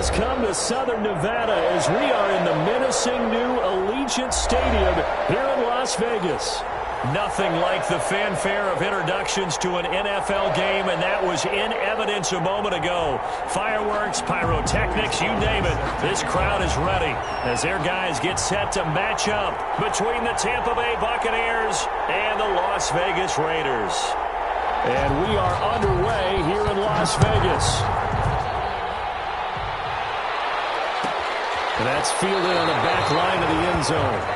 has come to Southern Nevada as we are in the menacing new Allegiant Stadium here in Las Vegas. Nothing like the fanfare of introductions to an NFL game, and that was in evidence a moment ago. Fireworks, pyrotechnics, you name it. This crowd is ready as their guys get set to match up between the Tampa Bay Buccaneers and the Las Vegas Raiders. And we are underway here in Las Vegas. And that's fielded on the back line of the end zone.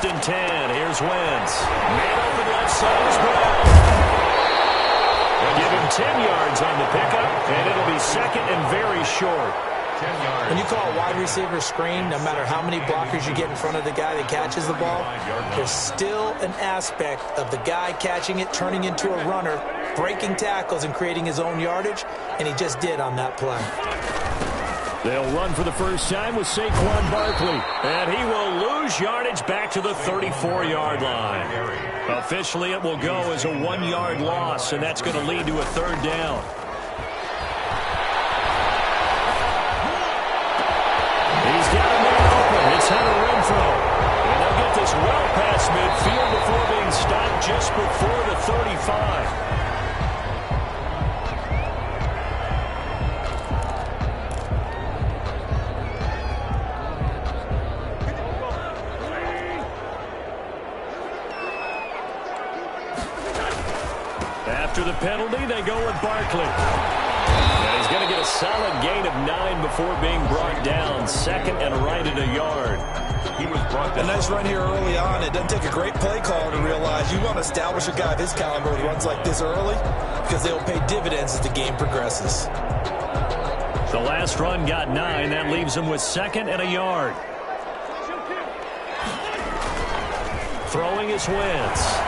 And 10. Here's Wentz. Man open left side is Brown. They'll give him 10 yards on the pickup, and it'll be second and very short. 10 yards. When you call a wide receiver screen, no matter how many blockers you get in front of the guy that catches the ball, there's still an aspect of the guy catching it, turning into a runner, breaking tackles and creating his own yardage, and he just did on that play. They'll run for the first time with Saquon Barkley. And he will lose yardage back to the 34-yard line. Officially, it will go as a 1-yard loss, and that's going to lead to a third down. He's got a man open. It's Hunter Renfrow. And they'll get this well past midfield before being stopped just before the 35. After the penalty, they go with Barkley. And he's going to get a solid gain of 9 before being brought down. Second and right at a yard. He was brought down. A nice run here early on. It doesn't take a great play caller to realize you want to establish a guy of his caliber with runs like this early because they'll pay dividends as the game progresses. The last run got 9. That leaves him with second and a yard. Throwing is Wentz.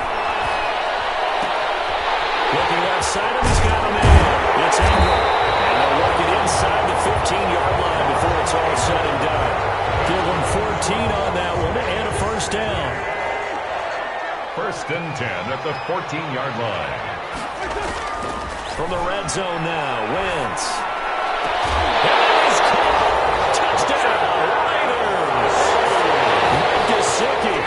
Looking outside, and he's got a man. It's Ingram. And they'll work it inside the 15-yard line before it's all said and done. Give them 14 on that one and a first down. First and 10 at the 14-yard line. From the red zone now, Wentz. And he's caught. Touchdown, Raiders. Mike Gesicki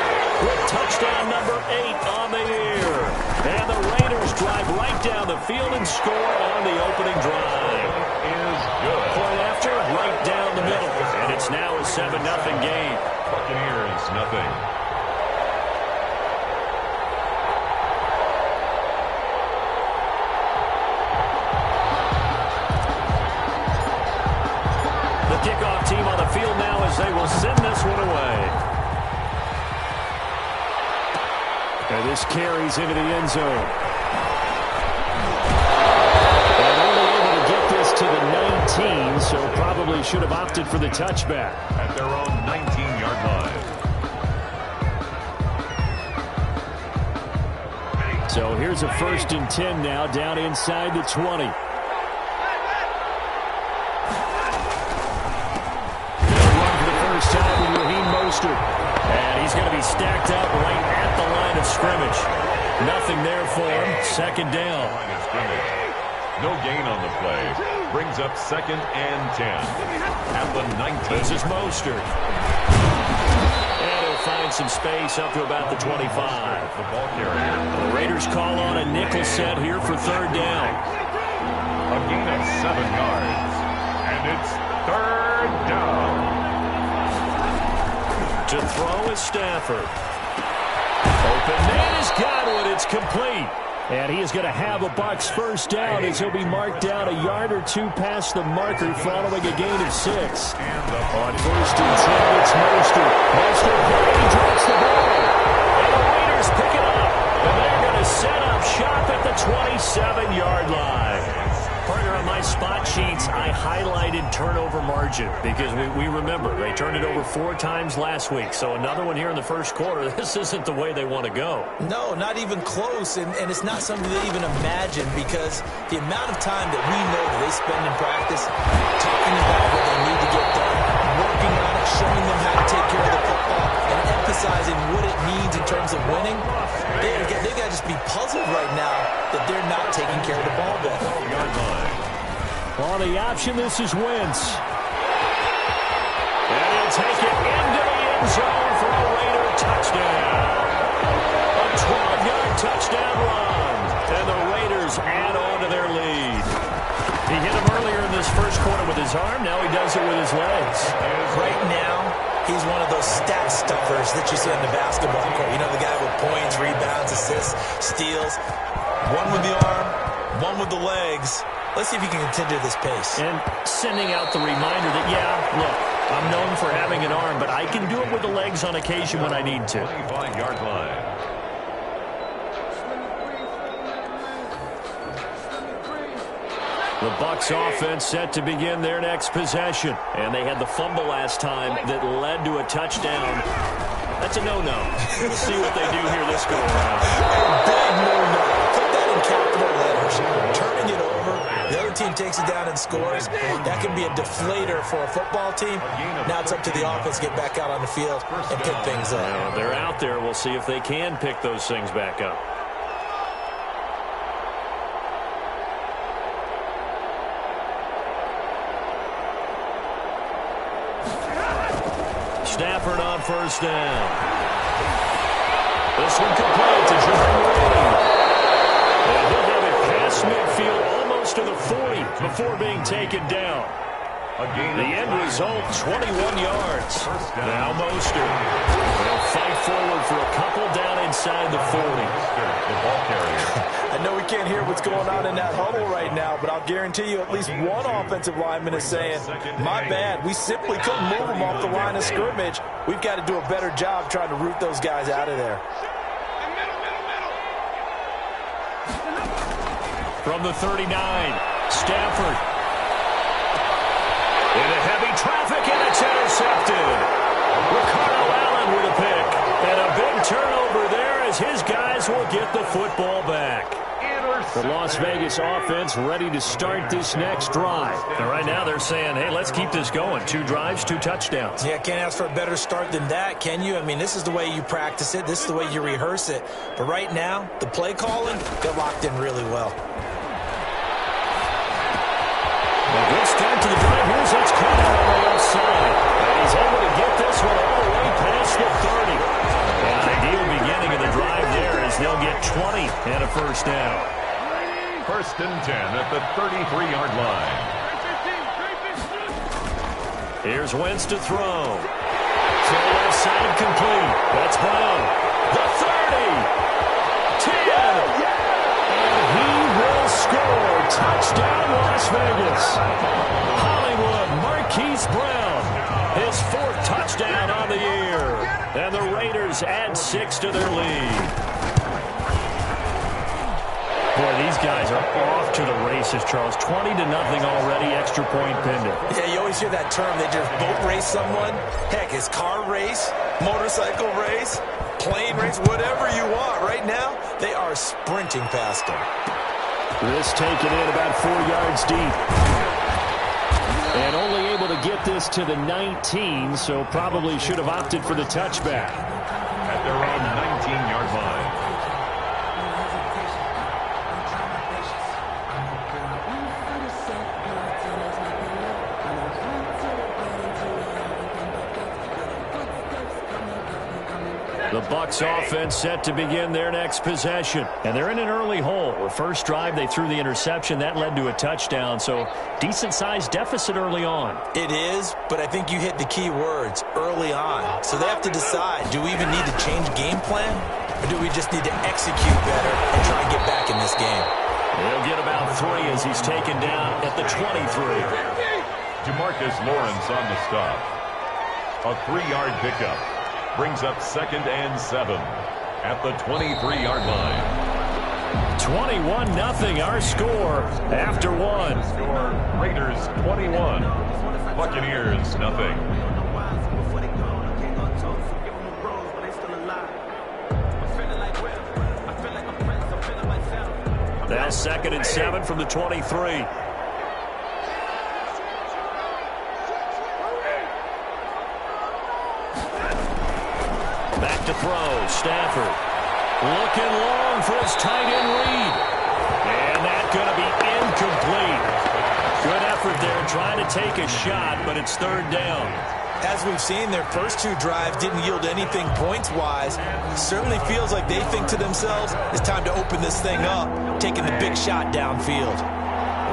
with touchdown number 8 on the year. And the Raiders drive right down the field and score on the opening drive. Is good. Point after, right down the middle. And it's now a 7-0 game. Buccaneers, nothing. The kickoff team on the field now as they will send this one away. And this carries into the end zone. And only able to get this to the 19, so probably should have opted for the touchback. At their own 19-yard line. So here's a first and 10 now, down inside the 20. They'll run for the first time with Raheem Mostert. And he's going to be stacked up right at the line of scrimmage. Nothing there for him. Second down. Line of scrimmage. No gain on the play. Brings up second and 10 at the 19. This is Mostert. And he'll find some space up to about the 25. The ball carrier. The Raiders call on a nickel set here for third down. A gain of 7 yards. And it's third down. To throw is Stafford. Open man is Godwin. It's complete. And he is going to have a Bucs first down as he'll be marked down a yard or two past the marker following a gain of 6. On first and 10, it's Mostert. Mostert drops the ball. And the Raiders pick it up. And they're going to set up shop at the 27-yard line. Partner, on my spot sheets, I highlighted turnover margin because we remember they turned it over 4 times last week. So another one here in the first quarter. This isn't the way they want to go. No, not even close, and it's not something they even imagine because the amount of time that we know that they spend in practice talking about what they need to get done, working on it, showing them how to take care of the football, and emphasizing what it means in terms of winning. They got to just be puzzled right now that they're not taking care of the ball better. On the option, this is Wentz. And he'll take it into the end zone for a Raider touchdown. A 12-yard touchdown run. And the Raiders add on to their lead. He hit him earlier in this first quarter with his arm. Now he does it with his legs. Right now, he's one of those stat stuffers that you see on the basketball court. You know, the guy with points, rebounds, assists, steals. One with the arm, one with the legs. Let's see if he can continue this pace. And sending out the reminder that, yeah, look, I'm known for having an arm, but I can do it with the legs on occasion when I need to. 25-yard line. The Bucs offense set to begin their next possession. And they had the fumble last time that led to a touchdown. That's a no-no. We'll see what they do here this go-around. Big no-no. Put that in capital letters. Turning it over. The other team takes it down and scores. That can be a deflator for a football team. Now it's up to the offense to get back out on the field and pick things up. Well, they're out there. We'll see if they can pick those things back up. Stafford on first down. This one complete to Jordan Reed. And he'll have it past midfield almost to the 40 before being taken down. The end result, 21 yards. Now Mostert. They'll fight forward for a couple down inside the 40. The ball carrier. I know we can't hear what's going on in that huddle right now, but I'll guarantee you at least one offensive lineman is saying, my bad, we simply couldn't move them off the line of scrimmage. We've got to do a better job trying to root those guys out of there. From the 39, Stafford. Into heavy traffic, and it's intercepted. Ricardo Allen with a pick. And a big turnover there as his guys will get the football back. The Las Vegas offense ready to start this next drive. And right now they're saying, hey, let's keep this going. 2 drives, 2 touchdowns. Yeah, can't ask for a better start than that, can you? I mean, this is the way you practice it. This is the way you rehearse it. But right now, the play calling got locked in really well. A good start to the drive. Here's what's coming on the left side. And he's able to get this one all the way past the 30. An ideal beginning of the drive there as they'll get 20 and a first down. First and 10 at the 33-yard line. Here's Wentz to throw. To the left side, complete. That's Brown. The 30. 10. And he will score. Touchdown, Las Vegas. Hollywood Marquise Brown. His 4th touchdown on the year. And the Raiders add 6 to their lead. Boy, these guys are off to the races, Charles. 20-0 already, extra point pending. Yeah, you always hear that term. They just boat race someone. Heck, it's car race, motorcycle race, plane race, whatever you want. Right now, they are sprinting past them. This taken in about 4 yards deep. And only able to get this to the 19, so probably should have opted for the touchback. At their own 19-yard line. The Bucs offense set to begin their next possession. And they're in an early hole. The first drive, they threw the interception. That led to a touchdown. So decent-sized deficit early on. It is, but I think you hit the key words, early on. So they have to decide, do we even need to change game plan? Or do we just need to execute better and try and get back in this game? He'll get about 3 as he's taken down at the 23. Demarcus Lawrence on the stop. A 3-yard pickup. Brings up 2nd and 7 at the 23-yard line. 21-0 our score after one. Score Raiders 21, Buccaneers nothing. Now 2nd and 7 from the 23. Back to throw. Stafford looking long for his tight end read. And that's going to be incomplete. Good effort there trying to take a shot, but it's 3rd down. As we've seen, their first 2 drives didn't yield anything points-wise. Certainly feels like they think to themselves, it's time to open this thing up, taking the big shot downfield.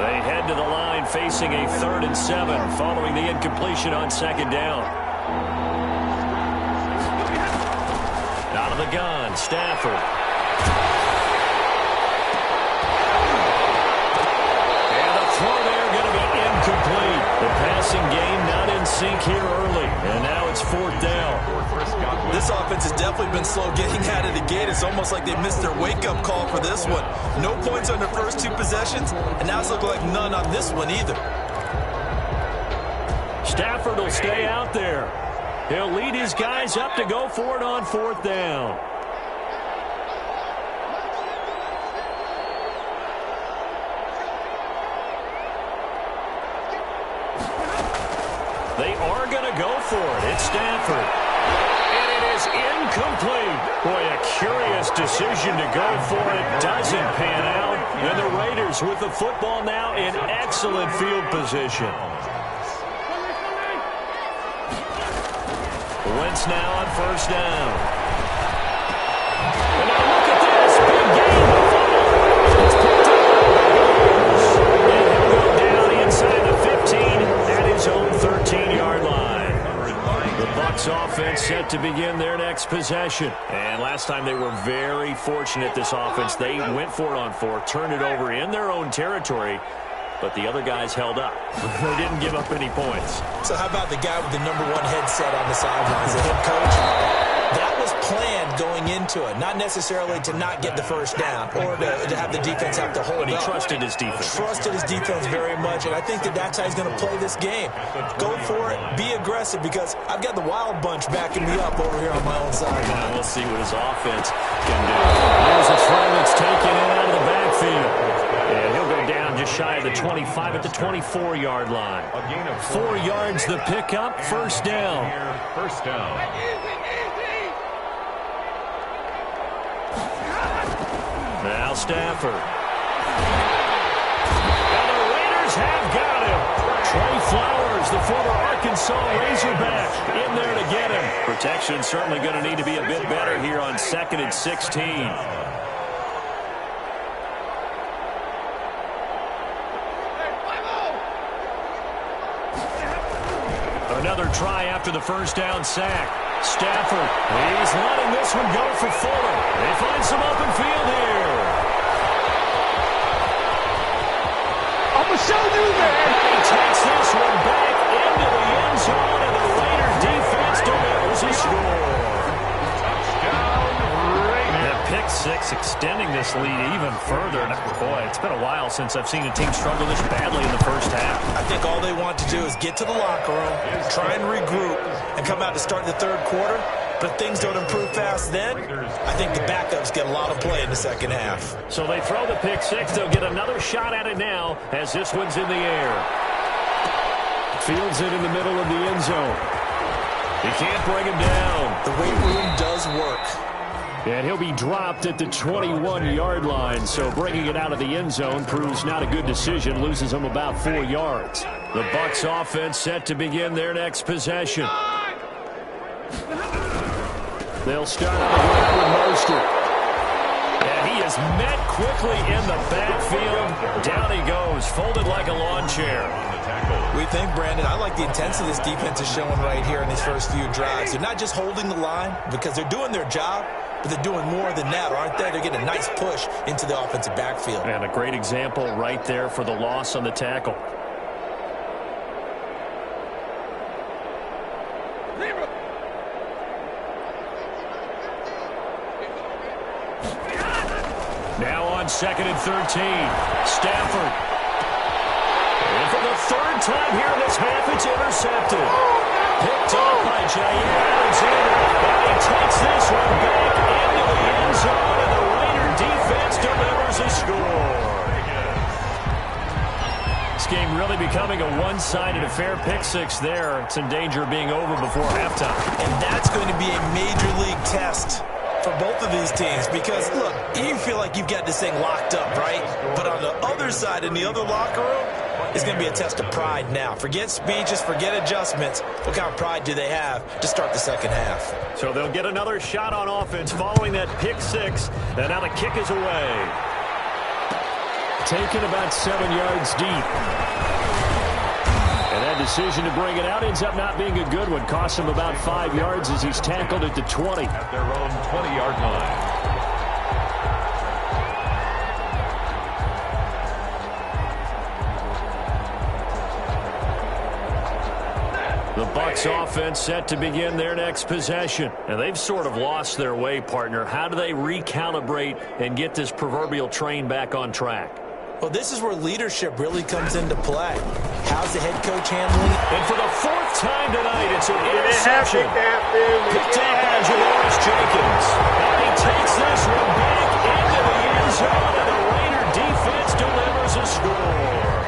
They head to the line facing a 3rd and 7 following the incompletion on 2nd down. Out of the gun, Stafford. And the throw there going to be incomplete. The passing game not in sync here early, and now it's 4th down. This offense has definitely been slow getting out of the gate. It's almost like they missed their wake-up call for this one. No points on their first 2 possessions, and now it's looking like none on this one either. Stafford will stay out there. He'll lead his guys up to go for it on 4th down. They are going to go for it. It's Stafford. And it is incomplete. Boy, a curious decision to go for it. Doesn't pan out. And the Raiders with the football now in excellent field position. Wentz now on 1st down. And now look at this. Big gain. It's picked up. And he'll go down inside the 15 at his own 13-yard line. The Bucs offense set to begin their next possession. And last time they were very fortunate, this offense. They went for it on 4, turned it over in their own territory. But the other guys held up. They didn't give up any points. So how about the guy with the #1 headset on the sidelines, the head coach? That was planned going into it. Not necessarily to not get the 1st down or to have the defense have to hold up. But he trusted his defense. Trusted his defense very much, and I think that's how he's going to play this game. Go for it. Be aggressive, because I've got the Wild Bunch backing me up over here on my own sideline. We'll see what his offense can do. There's a throw that's taken in out of the backfield. And he'll go down just shy of the 25 at the 24-yard line. 4 yards the pickup, 1st down. 1st down. Now Stafford. And the Raiders have got him. Trey Flowers, the former Arkansas Razorback, in there to get him. Protection certainly going to need to be a bit better here on 2nd and 16. Another try after the 1st down sack. Stafford, he's letting this one go for Fuller. They find some open field here. I'm going to show you, man. He takes this one back into the end zone, and the Raider defense delivers a score. Pick 6 extending this lead even further. And boy, it's been a while since I've seen a team struggle this badly in the 1st half. I think all they want to do is get to the locker room, try and regroup, and come out to start the 3rd quarter. But if things don't improve fast then, I think the backups get a lot of play in the 2nd half. So they throw the pick 6. They'll get another shot at it now as this one's in the air. Fields it in the middle of the end zone. He can't bring him down. The weight room does work. And he'll be dropped at the 21-yard line, so bringing it out of the end zone proves not a good decision, loses him about 4 yards. The Bucs offense set to begin their next possession. They'll start on the ground with Mostert. And he is met quickly in the backfield. Down he goes, folded like a lawn chair. We think, Brandon, I like the intensity this defense is showing right here in these first few drives. They're not just holding the line because they're doing their job, but they're doing more than that, aren't they? They're getting a nice push into the offensive backfield. And a great example right there for the loss on the tackle. 2nd and 13. Stafford. And for the third time here in this half, it's intercepted. Picked off by Jair Alexander. And he takes this one back into the end zone, and the Raider defense delivers a score. This game really becoming a one-sided affair. Pick six there. It's in danger of being over before halftime. And that's going to be a major league test for both of these teams because, look, you feel like you've got this thing locked up, right? But on the other side, in the other locker room, it's going to be a test of pride now. Forget speeches, forget adjustments. What kind of pride do they have to start the second half? So they'll get another shot on offense following that pick six. And now the kick is away. Taken about 7 yards deep. And that decision to bring it out ends up not being a good one. Cost him about 5 yards as he's tackled at the 20. At their own 20-yard line. The Bucs offense set to begin their next possession. And they've sort of lost their way, partner. How do they recalibrate and get this proverbial train back on track? Well, this is where leadership really comes into play. How's the head coach handling it? And for the fourth time tonight, it's an interception. Picked off by Janoris Jenkins. And he takes this one back into the end zone, and the Raider defense delivers a score.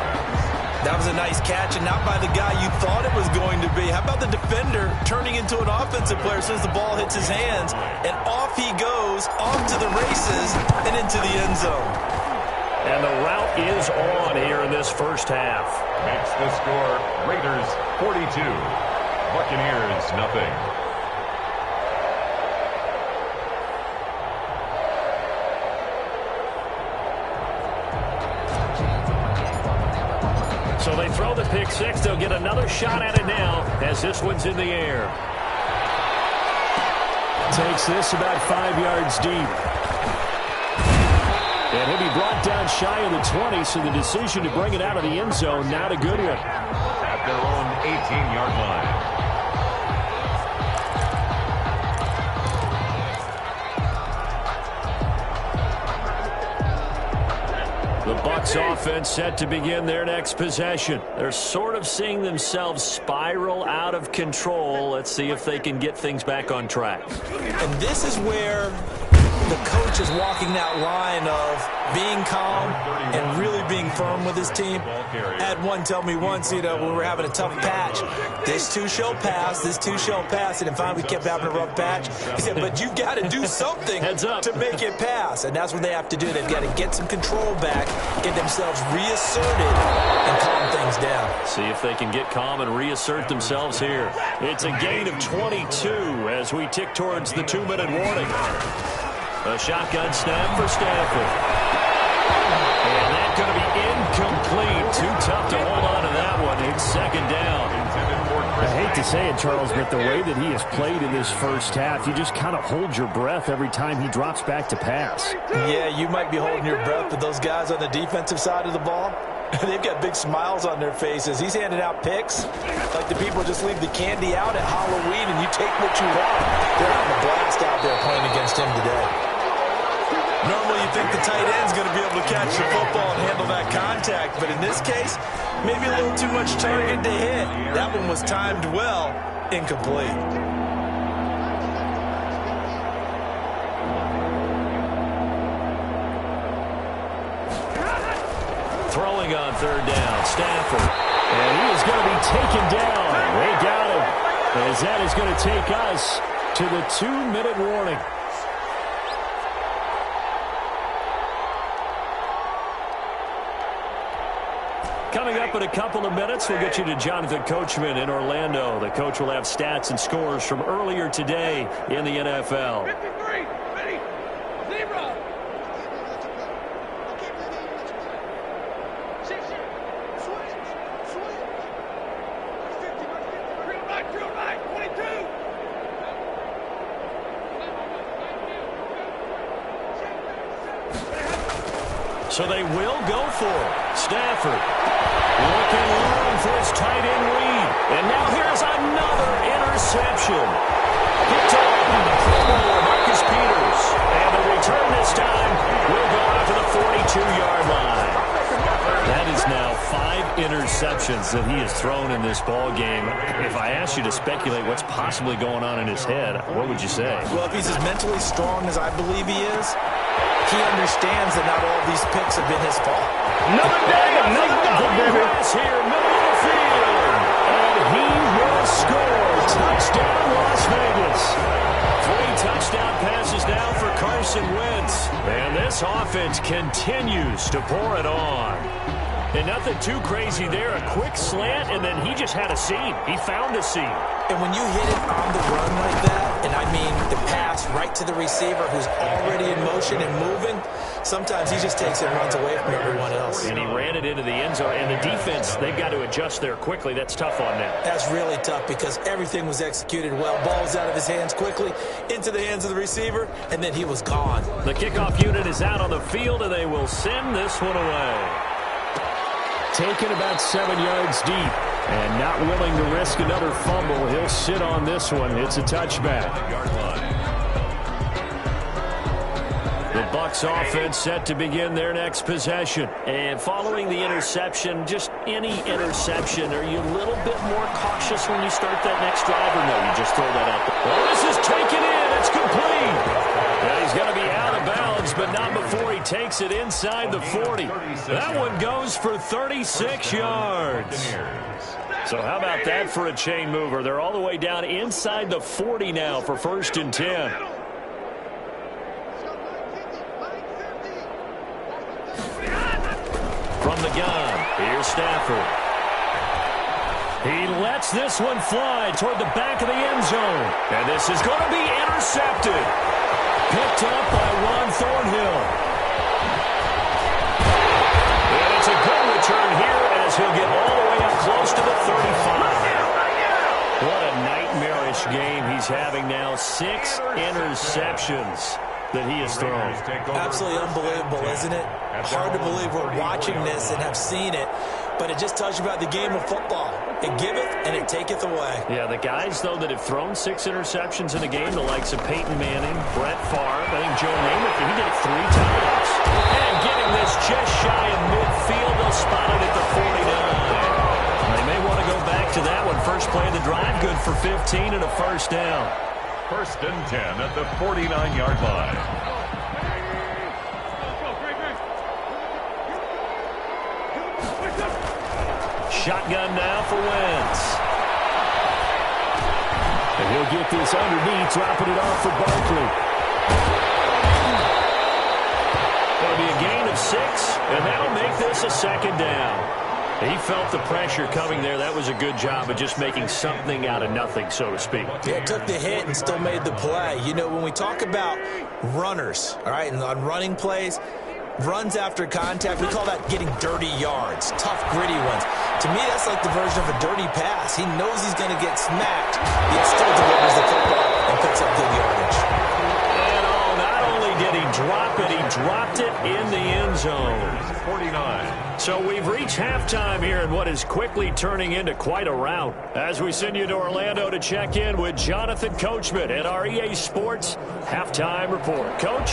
That was a nice catch, and not by the guy you thought it was going to be. How about the defender turning into an offensive player as soon as the ball hits his hands, and off he goes, off to the races, and into the end zone. And the route is on here in this first half. Makes the score Raiders 42, Buccaneers nothing. So they throw the pick six. They'll get another shot at it now as this one's in the air. Takes this about 5 yards deep. And he'll be brought down shy of the 20, so the decision to bring it out of the end zone, not a good one. At their own 18-yard line. The Bucs offense set to begin their next possession. They're sort of seeing themselves spiral out of control. Let's see if they can get things back on track. And this is where the coach is walking that line of being calm and really being firm with his team. I had one tell me once, when we were having a tough patch, this too shall pass, this too shall pass, and finally we kept having a rough patch. He said, but you've got to do something to make it pass, and that's what they have to do. They've got to get some control back, get themselves reasserted, and calm things down. See if they can get calm and reassert themselves here. It's a gain of 22 as we tick towards the 2-minute warning. A shotgun snap for Stafford. And that's going to be incomplete. Too tough to hold on to that one. It's second down. I hate to say it, Charles, but the way that he has played in this first half, you just kind of hold your breath every time he drops back to pass. Yeah, you might be holding your breath, but those guys on the defensive side of the ball, they've got big smiles on their faces. He's handing out picks like the people just leave the candy out at Halloween and you take what you want. They're having a blast out there playing against him today. Normally you think the tight end's going to be able to catch the football and handle that contact, but in this case, maybe a little too much target to hit. That one was timed well, incomplete. Throwing on third down, Stafford. And he is going to be taken down. They got him. As that is going to take us to the 2-minute warning. Coming up in a couple of minutes, we'll get you to Jonathan Coachman in Orlando. The coach will have stats and scores from earlier today in the NFL. 53, ready, 0. So they will go for it. Stafford looking long for his tight end read. And now here's another interception. Picked off by Marcus Peters. And the return this time will go out to the 42. 32-yard line. That is now 5 interceptions that he has thrown in this ball game. If I asked you to speculate what's possibly going on in his head, what would you say? Well, if he's as mentally strong as I believe he is, he understands that not all these picks have been his fault. Another pass here, middle of the field. And he will score. Touchdown, Las Vegas. 3 touchdown passes now for Carson Wentz. And this offense continues to pour it on. And nothing too crazy there. A quick slant, and then he just had a seam. He found a seam. And when you hit it on the run like that, and I mean the pass right to the receiver who's already in motion and moving, sometimes he just takes it and runs away from everyone else. And he ran it into the end zone. And the defense, they've got to adjust there quickly. That's tough on them. That's really tough because everything was executed well. Ball was out of his hands quickly, into the hands of the receiver, and then he was gone. The kickoff unit is out on the field, and they will send this one away. Taken about 7 yards deep and not willing to risk another fumble. He'll sit on this one. It's a touchback. The Bucs offense set to begin their next possession. And following the interception, just any interception, are you a little bit more cautious when you start that next drive, or no, you just throw that out there? Well, this is taken in. It's complete. Yeah, he's going to be out of bounds, but not before he takes it inside the 40. That one goes for 36 yards. So how about that for a chain mover? They're all the way down inside the 40 now for 1st and 10. From the gun, here's Stafford. He lets this one fly toward the back of the end zone. And this is going to be intercepted. Picked up by Ron Thornhill. And it's a good return here as he'll get all the way up close to the 35. What a nightmarish game he's having now. 6 interceptions that he has thrown. Absolutely unbelievable, isn't it? Hard to believe we're watching this and have seen it, but it just tells you about the game of football. It giveth and it taketh away. Yeah, the guys, though, that have thrown 6 interceptions in a game, the likes of Peyton Manning, Brett Favre, I think Joe Namath, he did it 3 times. And getting this just shy of midfield, they'll spot it at the 49. They may want to go back to that one. First play of the drive, good for 15 and a first down. 1st and 10 at the 49-yard line. Shotgun now for Wentz. And he'll get this underneath, dropping it off for Barkley. It'll be a gain of 6, and that'll make this a 2nd down. He felt the pressure coming there. That was a good job of just making something out of nothing, so to speak. Yeah, took the hit and still made the play. You know, when we talk about runners, all right, and on running plays, runs after contact, we call that getting dirty yards, tough, gritty ones. To me, that's like the version of a dirty pass. He knows he's going to get smacked, yet still delivers the football and picks up good yardage. And not only did he drop it, he dropped it in the end zone. 49. So we've reached halftime here in what is quickly turning into quite a rout. As we send you to Orlando to check in with Jonathan Coachman at our EA Sports Halftime Report. Coach?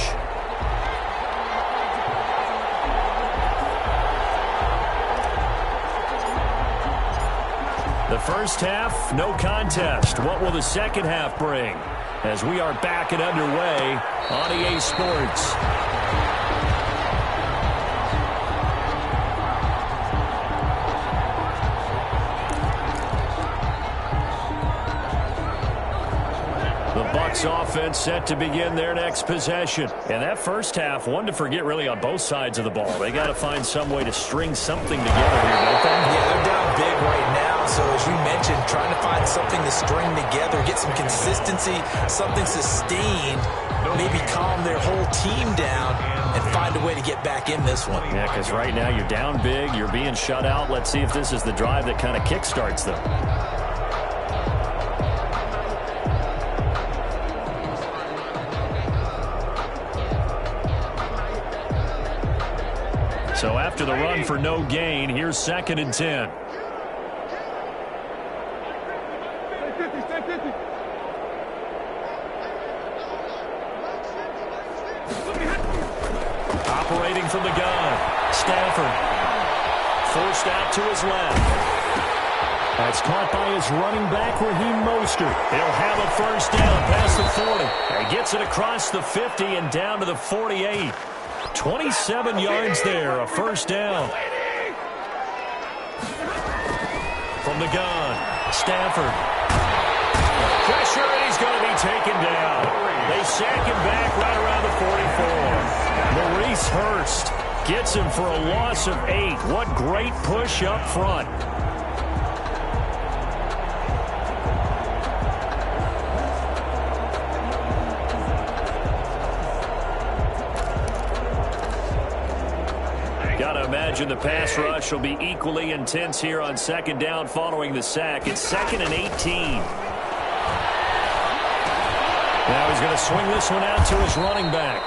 The first half, no contest. What will the second half bring? As we are back and underway on EA Sports. Offense set to begin their next possession. And that first half, one to forget really on both sides of the ball. They got to find some way to string something together here, don't they? Yeah, they're down big right now. So as you mentioned, trying to find something to string together, get some consistency, something sustained, maybe calm their whole team down and find a way to get back in this one. Yeah, because right now you're down big, you're being shut out. Let's see if this is the drive that kind of kickstarts them. So after the run for no gain, here's 2nd and 10. Operating from the gun, Stafford. Forced out to his left. That's caught by his running back, Raheem Mostert. He'll have a first down past the 40. He gets it across the 50 and down to the 48. 27 yards there, a first down. From the gun, Stafford. Pressure, and he's going to be taken down. They sack him back right around the 44. Maurice Hurst gets him for a loss of 8. What great push up front. Imagine the pass rush will be equally intense here on second down following the sack. It's 2nd and 18. Now he's going to swing this one out to his running back.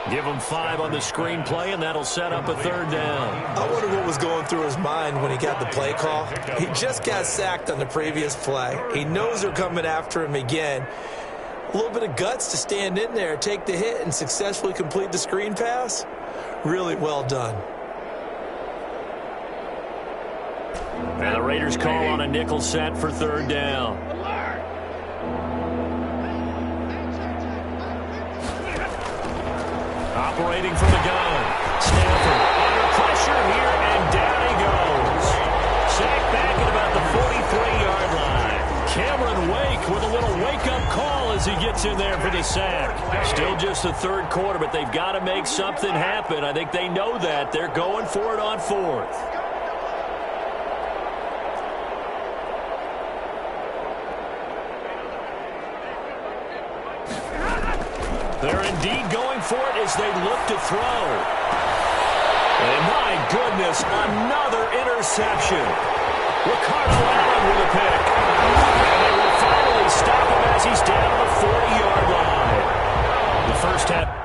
Give him 5 on the screenplay, and that'll set up a third down. I wonder what was going through his mind when he got the play call. He just got sacked on the previous play. He knows they're coming after him again. A little bit of guts to stand in there, take the hit, and successfully complete the screen pass. Really well done. And the Raiders call on a nickel set for third down. Operating from the gun. Stafford under pressure here, and down he goes. Sacked back at about the 43-yard line. Cameron Wake with a little wake-up call as he gets in there for the sack. Still just the third quarter, but they've got to make something happen. I think they know that. They're going for it on 4th. They're indeed going for it as they look to throw. And my goodness, another interception. Ricardo Allen with a pick. And they will finally stop him as he's down to the 40-yard line. The first half.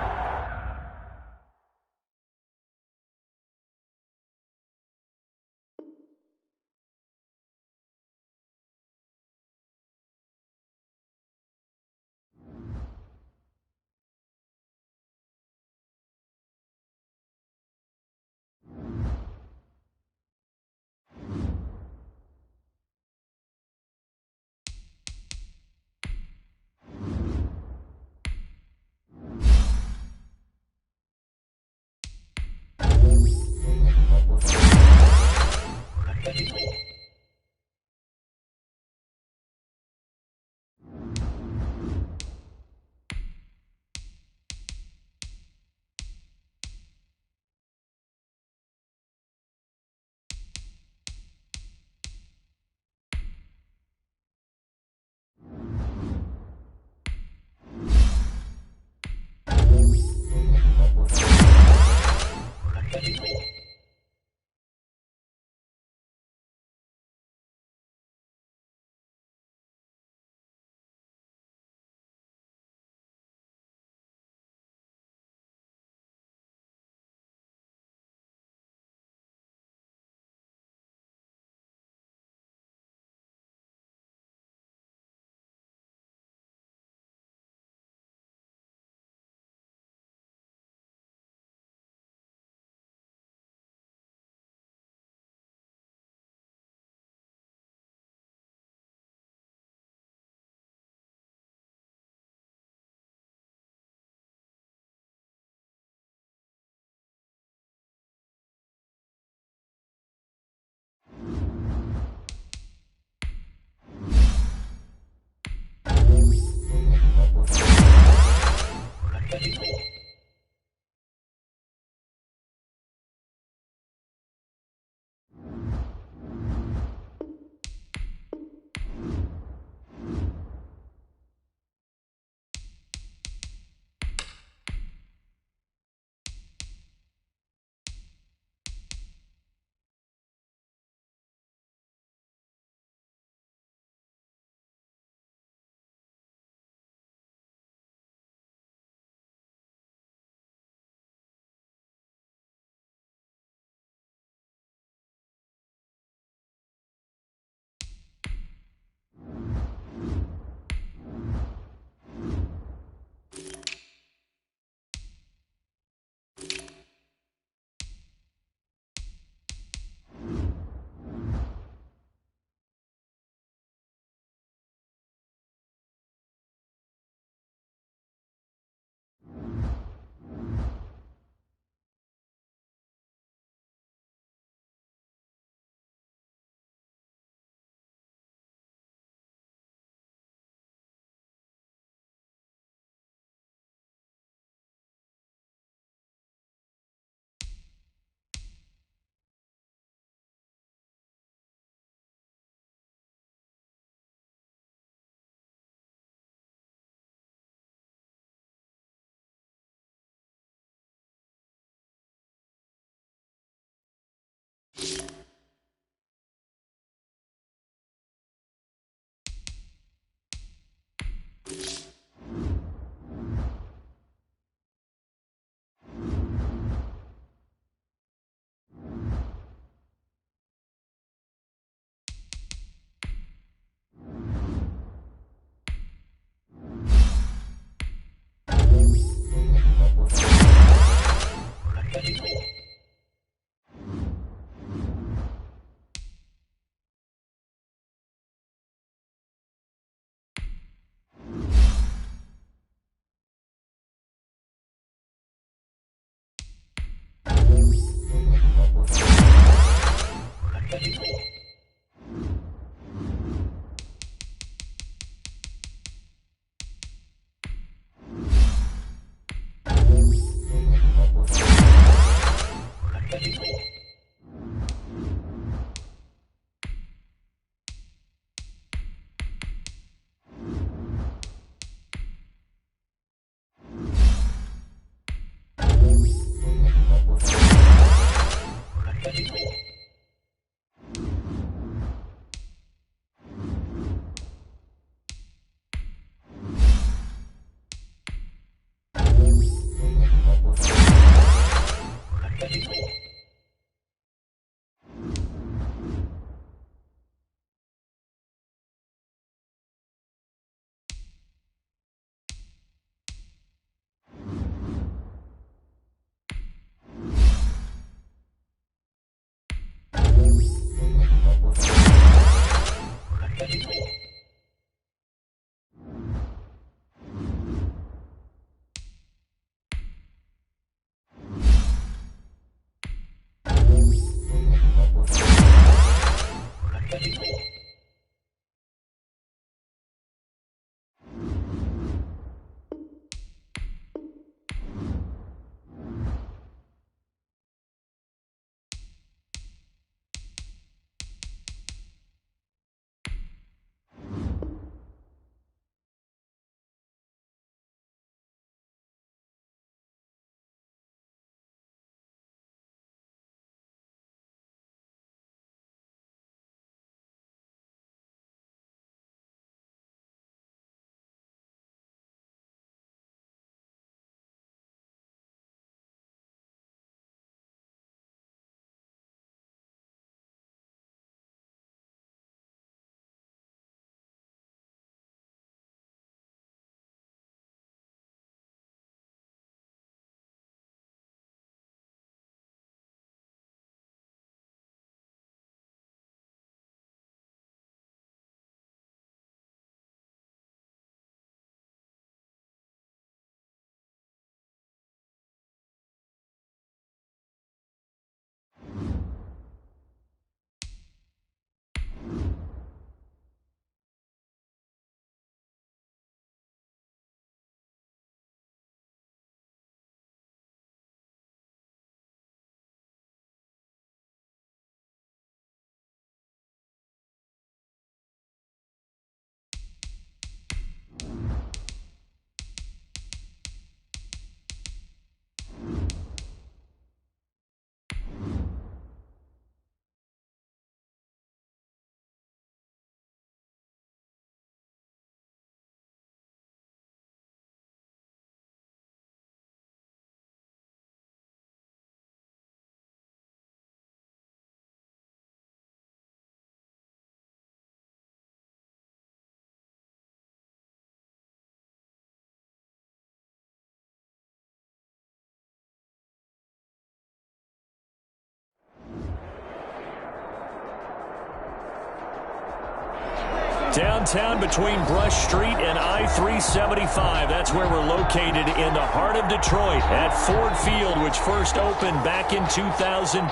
Downtown between Brush Street and I-375. That's where we're located in the heart of Detroit at Ford Field, which first opened back in 2002.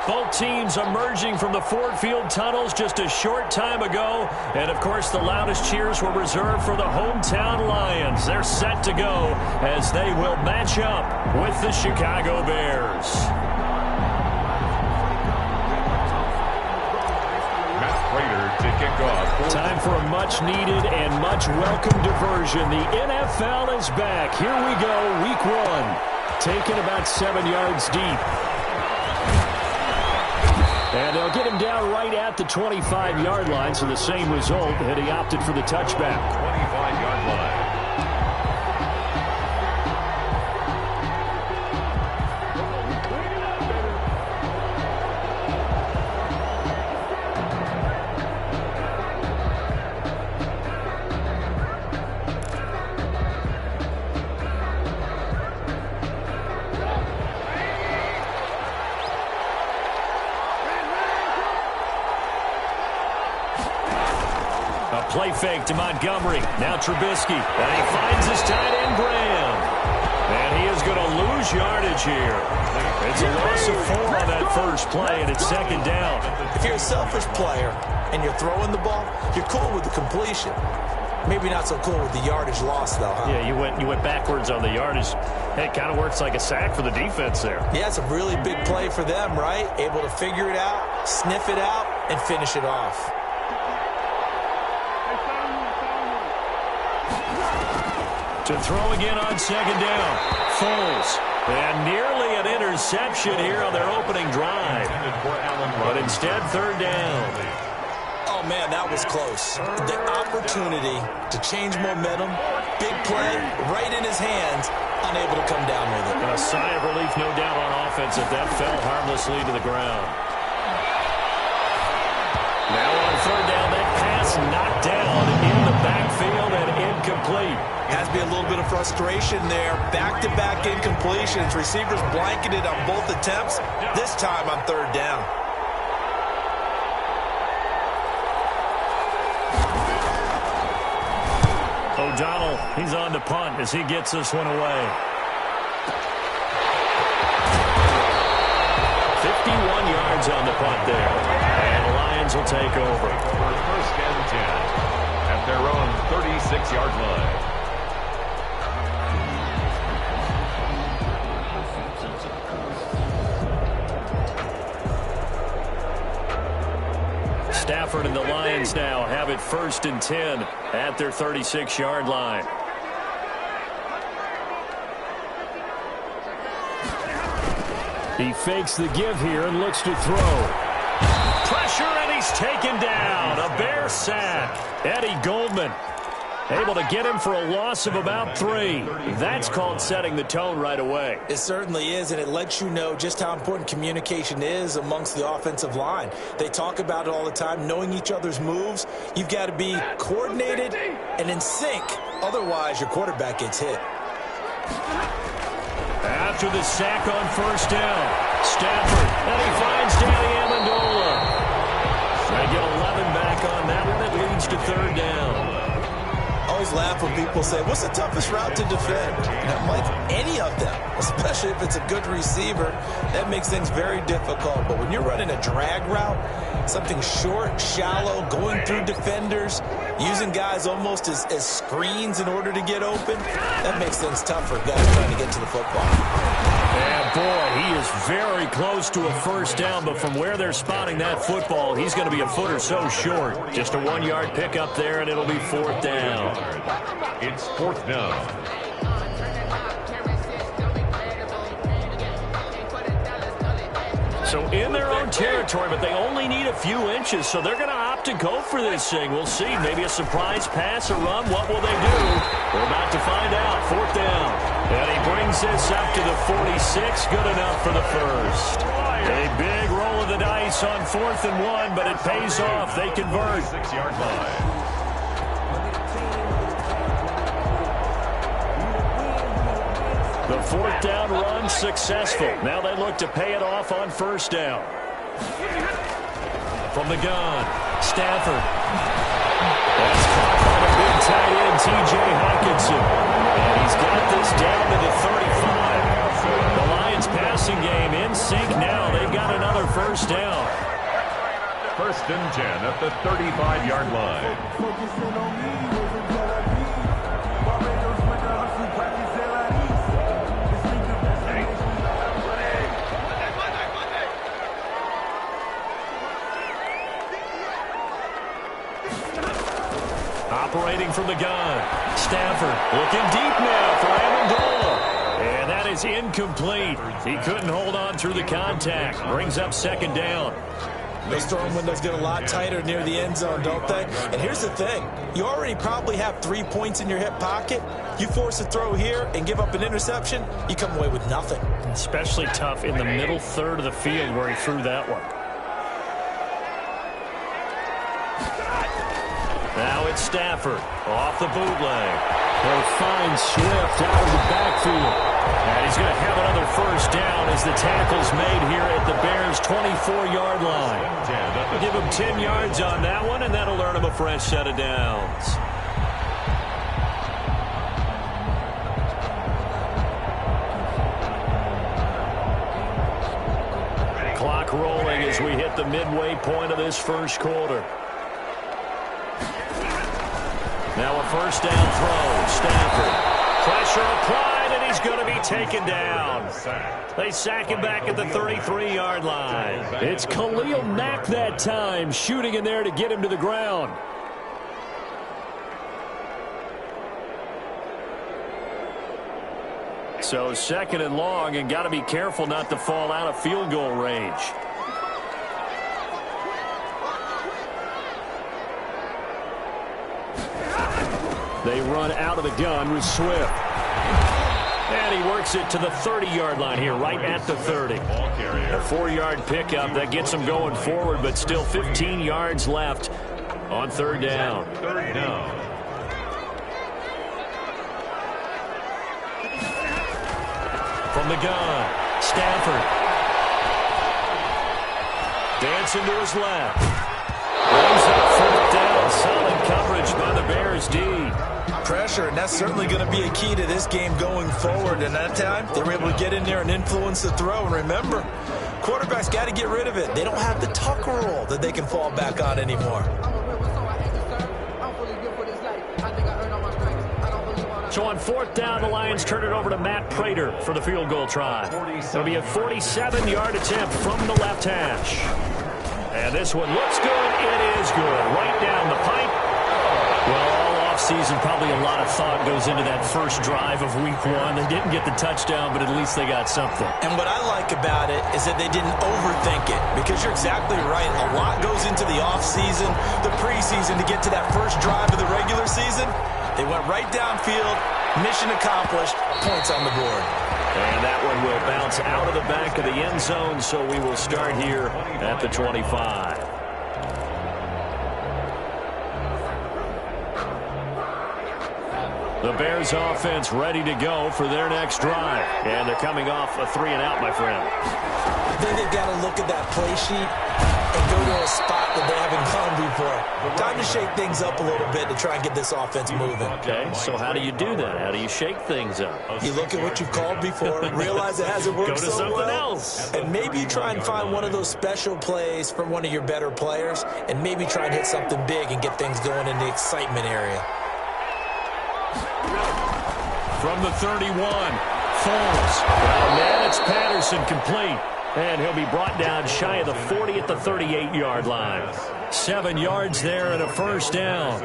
Both teams emerging from the Ford Field tunnels just a short time ago. And, of course, the loudest cheers were reserved for the hometown Lions. They're set to go as they will match up with the Chicago Bears. To kick off. Time for a much-needed and much-welcome diversion. The NFL is back. Here we go, week 1. Taken about 7 yards deep. And they'll get him down right at the 25-yard line, so the same result, and he opted for the touchback. 25-yard line. Play fake to Montgomery. Now Trubisky. And he finds his tight end, Graham. And he is going to lose yardage here. It's a loss of 4 on that first play, and it's second down. If you're a selfish player and you're throwing the ball, you're cool with the completion. Maybe not so cool with the yardage loss, though, huh? Yeah, you went backwards on the yardage. Hey, it kind of works like a sack for the defense there. Yeah, it's a really big play for them, right? Able to figure it out, sniff it out, and finish it off. To throw again on second down. Foles. And nearly an interception here on their opening drive. But instead, third down. Oh, man, that was close. The opportunity to change momentum, big play, right in his hands, unable to come down with it. And a sigh of relief, no doubt, on offense if that fell harmlessly to the ground. Now on third down, that pass knocked down in the backfield and incomplete. Has to be a little bit of frustration there. Back-to-back incompletions. Receivers blanketed on both attempts, this time on third down. O'Donnell, he's on to punt as he gets this one away. 51 yards on the punt there. And the Lions will take over. First and 10 at their own 36-yard line. Stafford and the Lions now have it first and 10 at their 36-yard line. He fakes the give here and looks to throw. Pressure, and he's taken down. A Bear sack. Eddie Goldman able to get him for a loss of about 3. That's called setting the tone right away. It certainly is, and it lets you know just how important communication is amongst the offensive line. They talk about it all the time, knowing each other's moves. You've got to be coordinated and in sync. Otherwise, your quarterback gets hit. After the sack on first down, Stafford, and he finds Danny Amendola. They get 11 back on that one. It leads to third down. I always laugh when people say, what's the toughest route to defend? And I'm like, any of them, especially if it's a good receiver. That makes things very difficult. But when you're running a drag route, something short, shallow, going through defenders, using guys almost as screens in order to get open, that makes things tough for guys trying to get to the football. And boy, he is very close to a first down, but from where they're spotting that football, he's going to be a foot or so short. Just a 1-yard pickup there, and it'll be fourth down. It's fourth down. So in their own territory, but they only need a few inches, so they're going to opt to go for this thing. We'll see. Maybe a surprise pass, a run. What will they do? We're about to find out. Fourth down. And he brings this up to the 46. Good enough for the first. A big roll of the dice on 4th and 1, but it pays off. They convert. 6-yard line. The fourth down run successful. Now they look to pay it off on first down. From the gun, Stafford. That's caught by the big tight end, T.J. Hockenson. And he's got this down to the 35. The Lions passing game in sync now. They've got another first down. First and 10 at the 35-yard line. Operating from the gun. Stafford looking deep now for Amendola. And that is incomplete. He couldn't hold on through the contact. Brings up second down. Those throwing windows get a lot tighter near the end zone, don't they? And here's the thing. You already probably have 3 points in your hip pocket. You force a throw here and give up an interception, you come away with nothing. Especially tough in the middle third of the field where he threw that one. Now it's Stafford off the bootleg. They'll find Swift out of the backfield. And he's going to have another first down as the tackle's made here at the Bears' 24-yard line. Give him 10 yards on that one, and that'll earn him a fresh set of downs. Clock rolling as we hit the midway point of this first quarter. Now a first down throw. Stafford. Pressure applied, and he's going to be taken down. They sack him back at the 33-yard line. It's Khalil Mack that time, shooting in there to get him to the ground. So second and long, and got to be careful not to fall out of field goal range. They run out of the gun with Swift. And he works it to the 30-yard line here, right at the 30. A 4-yard pickup that gets him going forward, but still 15 yards left on third down. Third down. From the gun, Stafford. Dancing to his left. Brings up fourth down. Solid coverage by the Bears D. Pressure, and that's certainly going to be a key to this game going forward. And that time, they were able to get in there and influence the throw. And remember, quarterbacks got to get rid of it. They don't have the tuck rule that they can fall back on anymore. So on fourth down, the Lions turn it over to Matt Prater for the field goal try. It'll be a 47-yard attempt from the left hash. And this one looks good. It is good. Right down the pipe. Well, all offseason, probably a lot of thought goes into that first drive of week one. They didn't get the touchdown, but at least they got something. And what I like about it is that they didn't overthink it, because you're exactly right. A lot goes into the offseason, the preseason, to get to that first drive of the regular season. They went right downfield, mission accomplished, points on the board. And that one will bounce out of the back of the end zone, so we will start here at the 25. The Bears offense ready to go for their next drive. And they're coming off a 3-and-out, my friend. I think they've got to look at that play sheet and go to a spot that they haven't gone before. Time to shake things up a little bit to try and get this offense moving. Okay, so how do you do that? How do you shake things up? You look at what you've called before, realize it hasn't worked so well. Go to something else. And maybe you try and find one of those special plays from one of your better players, and maybe try and hit something big and get things going in the excitement area. From the 31, Foles. Well, man, it's Patterson complete. And he'll be brought down shy of the 40 at the 38-yard line. 7 yards there and a first down.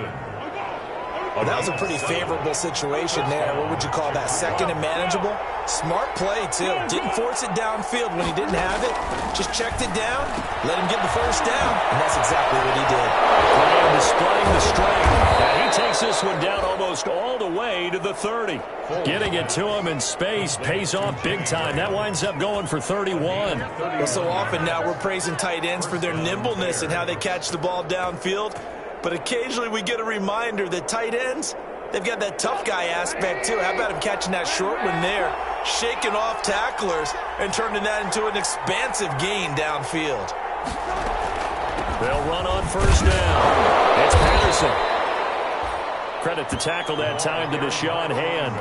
Well, that was a pretty favorable situation there. What would you call that? Second and manageable? Smart play, too. Didn't force it downfield when he didn't have it. Just checked it down, let him get the first down, and that's exactly what he did. Ryan displaying the strength. And he takes this one down almost all the way to the 30. Getting it to him in space pays off big time. That winds up going for 31. Well, so often now we're praising tight ends for their nimbleness and how they catch the ball downfield. But occasionally we get a reminder that tight ends, they've got that tough guy aspect too. How about him catching that short one there, shaking off tacklers, and turning that into an expansive gain downfield. They'll run on first down. It's Patterson. Credit the tackle that time to Deshaun Hand.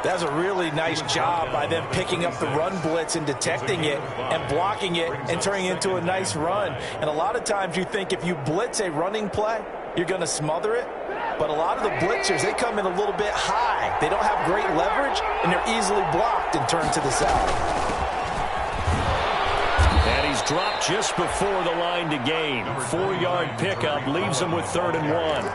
That's a really nice job by them picking up the run blitz and detecting it and blocking it and turning it into a nice run. And a lot of times you think if you blitz a running play, you're going to smother it. But a lot of the blitzers, they come in a little bit high. They don't have great leverage, and they're easily blocked and turned to the side. And he's dropped just before the line to gain. 4-yard pickup leaves him with 3rd and 1.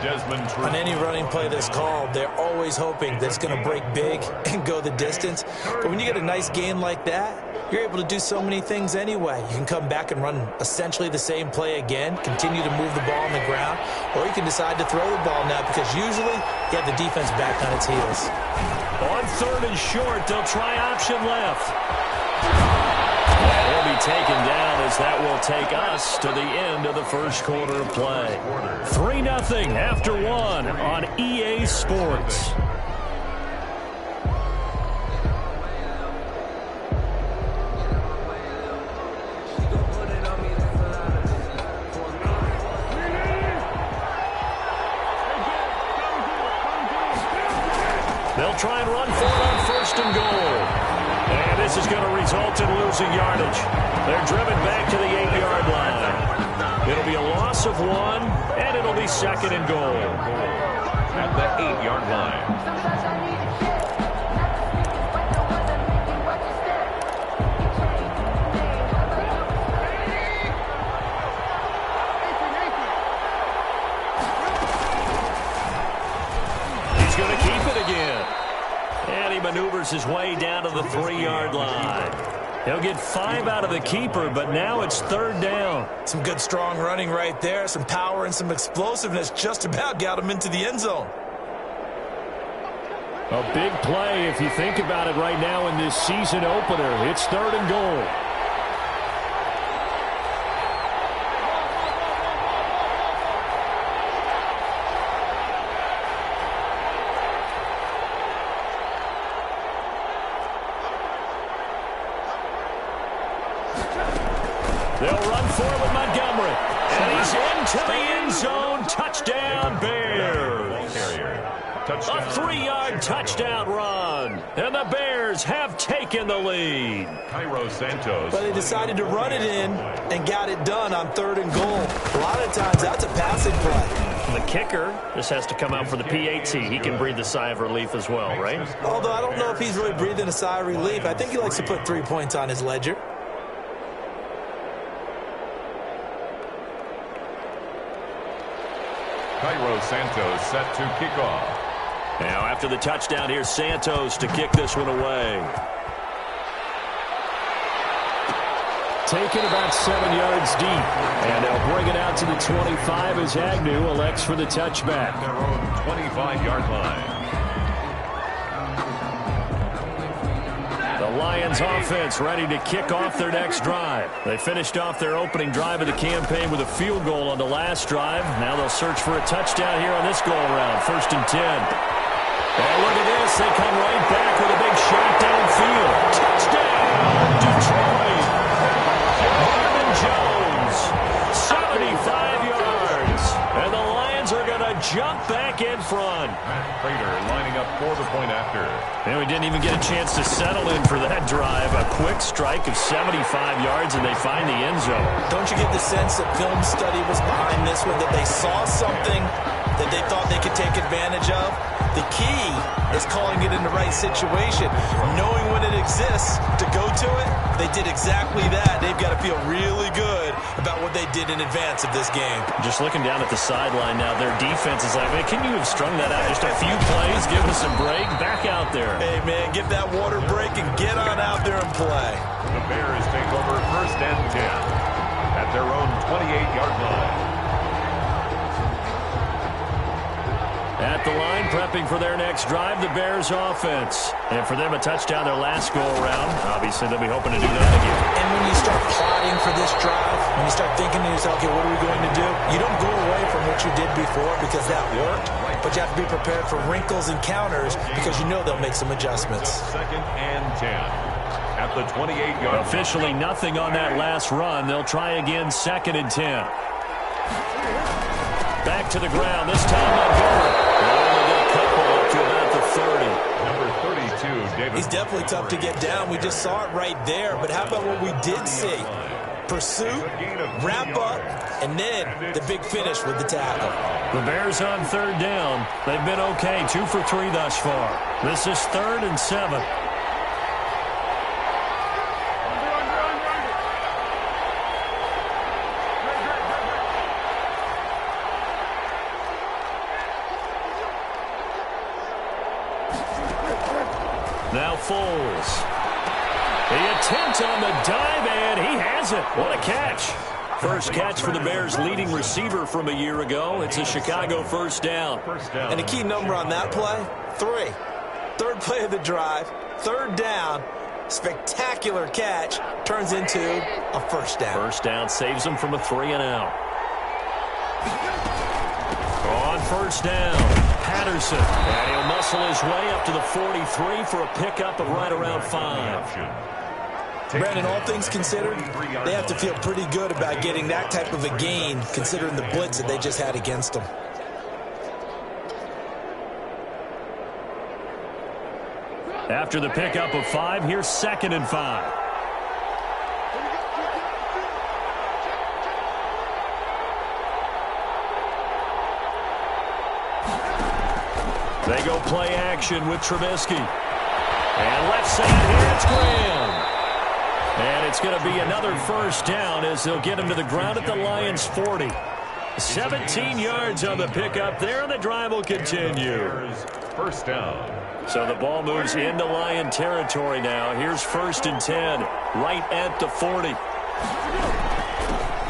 On any running play that's called, they're always hoping that it's going to break big and go the distance. But when you get a nice gain like that, you're able to do so many things anyway. You can come back and run essentially the same play again, continue to move the ball on the ground, or you can decide to throw the ball now because usually you have the defense back on its heels. On 3rd and short, they'll try option left. He'll be taken down as that will take us to the end of the first quarter of play. 3-0 after 1 on EA Sports. They'll try and run for it on 1st and goal. And this is going to result in losing yardage. They're driven back to the 8-yard line. It'll be a loss of 1, and it'll be 2nd and goal. At the 8-yard line. He's going to keep it again. And he maneuvers his way down to the 3-yard line. He'll get 5 out of the keeper, but now it's 3rd down. Some good strong running right there. Some power and some explosiveness just about got him into the end zone. A big play if you think about it right now in this season opener. It's 3rd and goal. They'll run for it with Montgomery. And he's into the end zone. Touchdown, Bears. A 3-yard touchdown run. And the Bears have taken the lead. Santos. But they decided to run it in and got it done on 3rd and goal. A lot of times that's a passing play. The kicker just has to come out for the PAT. He can breathe a sigh of relief as well, right? Although I don't know if he's really breathing a sigh of relief. I think he likes to put 3 points on his ledger. Santos set to kick off. Now after the touchdown, here's Santos to kick this one away. Taken about 7 yards deep. And they'll bring it out to the 25 as Agnew elects for the touchback. Their own 25-yard line. The Lions offense ready to kick off their next drive. They finished off their opening drive of the campaign with a field goal on the last drive. Now they'll search for a touchdown here on this go-around. 1st and 10. And look at this. They come right back with a big shot downfield. Touchdown, Detroit. Marvin Jones, 75 yards. And the Lions are going to jump back in front. Matt Prater lining up for the point after. And we didn't even get a chance to settle in for that drive. A quick strike of 75 yards, and they find the end zone. Don't you get the sense that film study was behind this one, that they saw something that they thought they could take advantage of? The key is calling it in the right situation, knowing when it exists to go to it. They did exactly that. They've got to feel really good about what they did in advance of this game. Just looking down at the sideline now, their defense is like, man, can you have strung that out just a few plays, give us a break, back out there. Hey, man, give that water break and get on out there and play. The Bears take over 1st and 10 at their own 28-yard line. At the line, prepping for their next drive, the Bears offense. And for them, a touchdown their last go-around. Obviously, they'll be hoping to do that again. And when you start plotting for this drive, when you start thinking to yourself, okay, what are we going to do? You don't go away from what you did before because that worked, but you have to be prepared for wrinkles and counters because you know they'll make some adjustments. 2nd and 10 at at the 28-yard line. Officially nothing on that last run. They'll try again, 2nd and 10. Back to the ground. This time Montgomery. They'll only get a couple up to about the 30. Number 32, David. He's definitely tough to get down. We just saw it right there. But how about what we did see? Pursuit, wrap up, and then the big finish with the tackle. The Bears on 3rd down. They've been okay, 2 for 3 thus far. This is 3rd and 7. Now Foles. The attempt on the dive, and he has it. What a catch. First catch for the Bears' leading receiver from a year ago. It's a Chicago first down. And a key number on that play, 3. 3rd play of the drive, 3rd down, spectacular catch, turns into a first down. First down saves them from a 3-and-out. On first down, Patterson. And he'll muscle his way up to the 43 for a pickup of right around 5. Brandon, all things considered, they have to feel pretty good about getting that type of a gain, considering the blitz that they just had against them. After the pickup of 5, here's 2nd and 5. They go play action with Trubisky. And left side here, it's Graham. And it's going to be another first down as they'll get him to the ground at the Lions' 40. 17 yards on the pickup there, and the drive will continue. First down. So the ball moves into Lion territory now. Here's 1st and 10, right at the 40.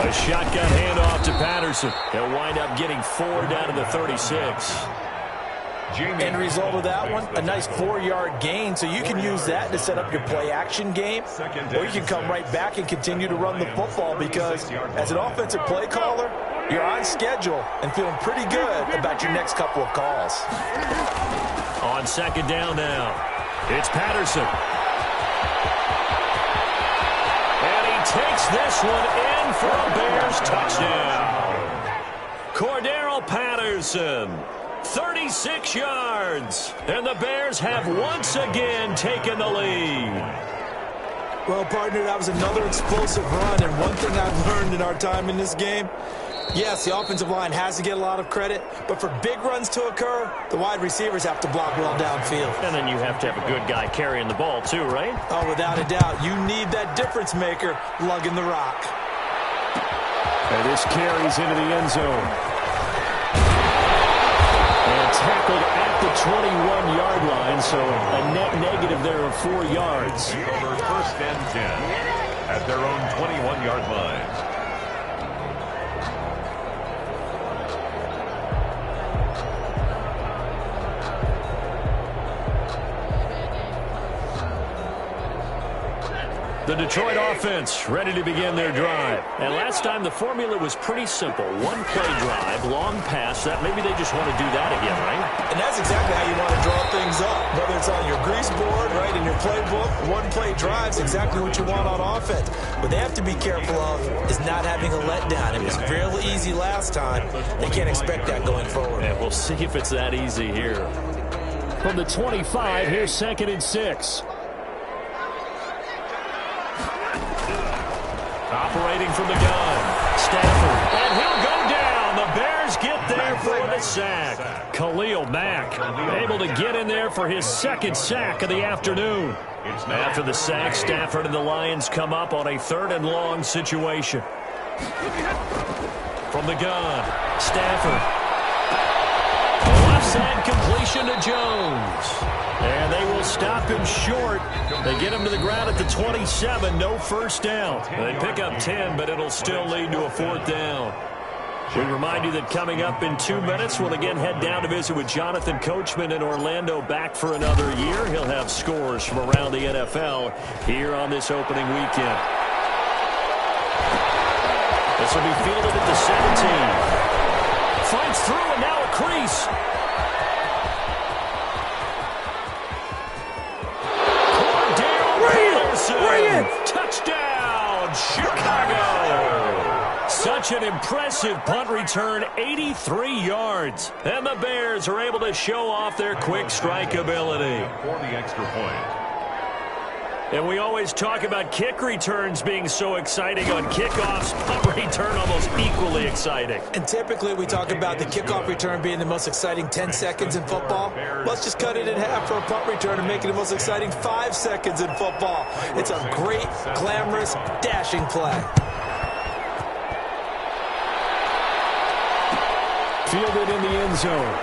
A shotgun handoff to Patterson. He'll wind up getting 4 down to the 36. End result of that one, a nice 4-yard gain, so you can use that to set up your play-action game, or you can come right back and continue to run the football because as an offensive play caller, you're on schedule and feeling pretty good about your next couple of calls. On 2nd down now, it's Patterson. And he takes this one in for a Bears touchdown. Cordero Patterson. 36 yards, and the Bears have once again taken the lead. Well, partner, that was another explosive run, and one thing I've learned in our time in this game, yes, the offensive line has to get a lot of credit, but for big runs to occur, the wide receivers have to block well downfield. And then you have to have a good guy carrying the ball too, right? Oh, without a doubt. You need that difference maker lugging the rock. And this carries into the end zone. Tackled at the 21-yard line, so a net negative there of 4 yards. Over 1st and 10 at their own 21-yard line. The Detroit offense ready to begin their drive. And last time the formula was pretty simple. 1-play drive, long pass. That maybe they just want to do that again, right? And that's exactly how you want to draw things up. Whether it's on your grease board, right, in your playbook, 1-play drive's exactly what you want on offense. What they have to be careful of is not having a letdown. It was fairly easy last time. They can't expect that going forward. And we'll see if it's that easy here. From the 25, here's 2nd and 6. Operating from the gun, Stafford, and he'll go down. The Bears get there for the sack. Khalil Mack able to get in there for his 2nd sack of the afternoon. After the sack, Stafford and the Lions come up on a 3rd and long situation. From the gun, Stafford. Left side completion to Jones. And they will stop him short. They get him to the ground at the 27. No first down. They pick up 10, but it'll still lead to a 4th down. We remind you that coming up in 2 minutes, we'll again head down to visit with Jonathan Coachman in Orlando, back for another year. He'll have scores from around the NFL here on this opening weekend. This will be fielded at the 17. Fights through, and now a crease. Such an impressive punt return, 83 yards. And the Bears are able to show off their quick strike ability. For the extra point. And we always talk about kick returns being so exciting on kickoffs. Punt return almost equally exciting. And typically we talk about the kickoff return being the most exciting 10 seconds in football. Let's just cut it in half for a punt return and make it the most exciting 5 seconds in football. It's a great, glamorous, dashing play. Fielded in the end zone.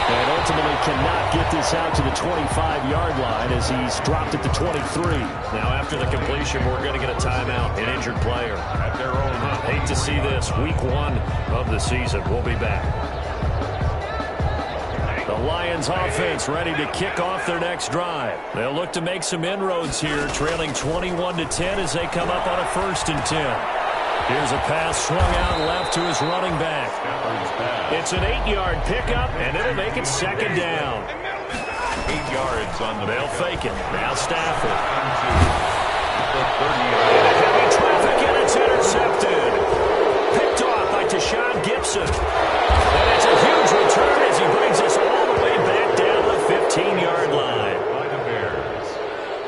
And ultimately cannot get this out to the 25-yard line as he's dropped at the 23. Now after the completion, we're going to get a timeout, an injured player. At their own half. Hate to see this. Week 1 of the season. We'll be back. The Lions offense ready to kick off their next drive. They'll look to make some inroads here, trailing 21-10 as they come up on a 1st and 10. Here's a pass swung out left to his running back. It's an 8-yard pickup, and it'll make it 2nd down. 8 yards on the They'll fake it. Now Stafford. The 30-yard. And heavy traffic, and it's intercepted. Picked off by Tashawn Gibson. And it's a huge return as he brings us all the way back down the 15-yard line. By the Bears.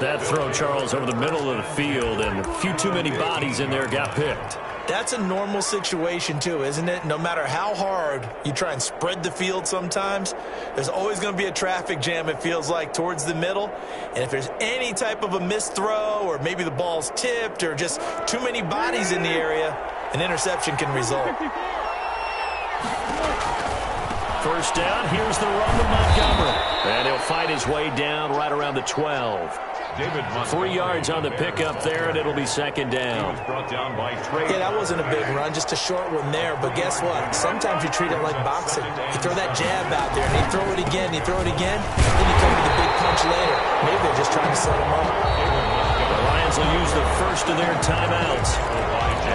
That throw, Charles, over the middle of the field, and a few too many bodies in there got picked. That's a normal situation too, isn't it? No matter how hard you try and spread the field sometimes, there's always going to be a traffic jam, it feels like, towards the middle. And if there's any type of a missed throw or maybe the ball's tipped or just too many bodies in the area, an interception can result. 1st down, here's the run to Montgomery. And he'll fight his way down right around the 12. 3 yards on the pickup there, and it'll be 2nd down. Brought down by Trey. Yeah, that wasn't a big run, just a short one there. But guess what? Sometimes you treat it like boxing. You throw that jab out there, and you throw it again, then you come to the big punch later. Maybe they're just trying to set him up. The Lions will use the first of their timeouts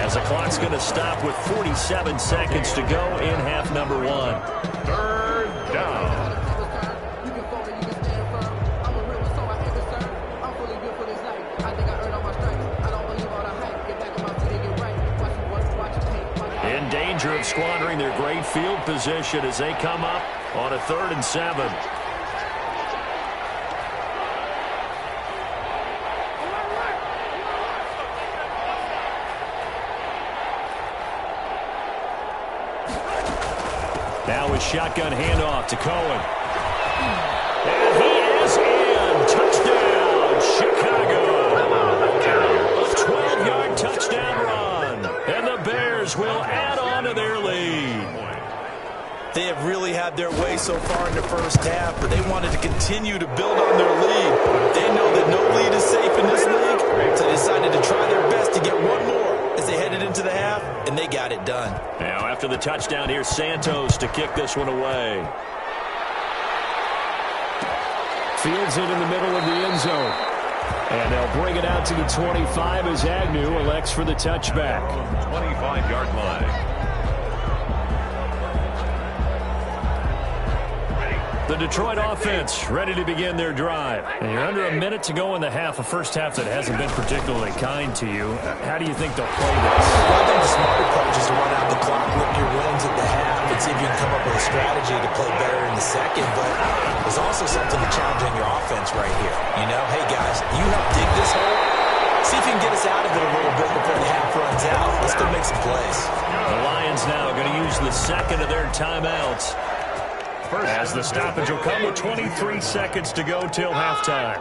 as the clock's going to stop with 47 seconds to go in half number 1. 3rd down. In danger of squandering their great field position as they come up on a 3rd and 7. Now with shotgun handoff to Cohen. And he is in. Touchdown, Chicago. A 12-yard touchdown run. And the Bears will add on to their lead. They have really had their way so far in the first half, but they wanted to continue to build on their lead. They know that no lead is safe in this league, so they decided to try their best to get one more as they headed into the half, and they got it done. Now after the touchdown, here's Santos to kick this one away. Fields it in the middle of the end zone. And they'll bring it out to the 25 as Agnew elects for the touchback. 25-yard line. The Detroit offense ready to begin their drive. And you're under a minute to go in the half, a first half that hasn't been particularly kind to you. How do you think they'll play this? Well, I think the smart approach is to run out the clock, lick your wins at the half, and see if you can come up with a strategy to play better in the second. But there's also something to challenge on your offense right here. You know, hey, guys, you help dig this hole. See if you can get us out of it a little bit before the half runs out. Let's go make some plays. The Lions now going to use the second of their timeouts. As the stoppage will come with 23 seconds to go till halftime.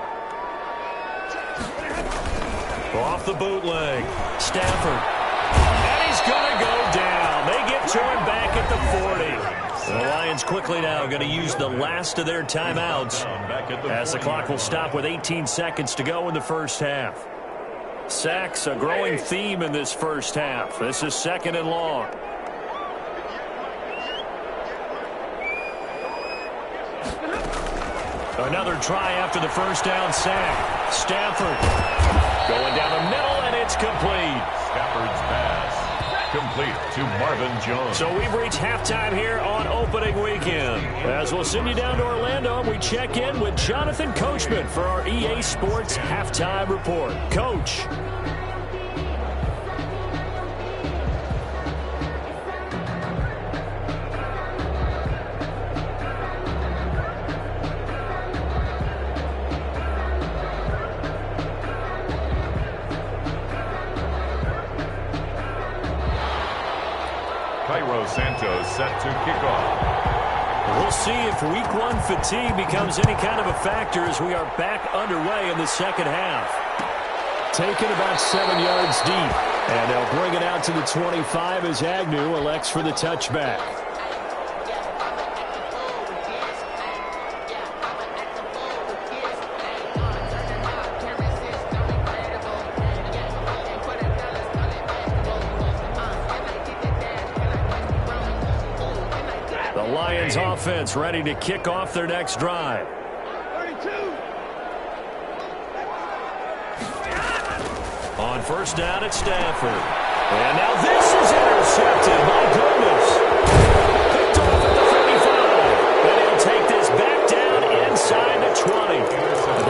Off the bootleg, Stafford. And he's going to go down. They get to him back at the 40. The Lions quickly now going to use the last of their timeouts as the clock will stop with 18 seconds to go in the first half. Sacks, a growing theme in this first half. This is 2nd and long. Another try after the first down sack. Stafford going down the middle, and it's complete. Stafford's pass complete to Marvin Jones. So we've reached halftime here on opening weekend. As we'll send you down to Orlando, we check in with Jonathan Coachman for our EA Sports Halftime Report. Coach. Cairo Santos set to kick off. We'll see if week one fatigue becomes any kind of a factor as we are back underway in the second half. Taken about 7 yards deep. And they'll bring it out to the 25 as Agnew elects for the touchback. The Lions offense ready to kick off their next drive. On first down, it's Stafford. And now this is intercepted. My goodness. Picked off at the 35. And he'll take this back down inside the 20.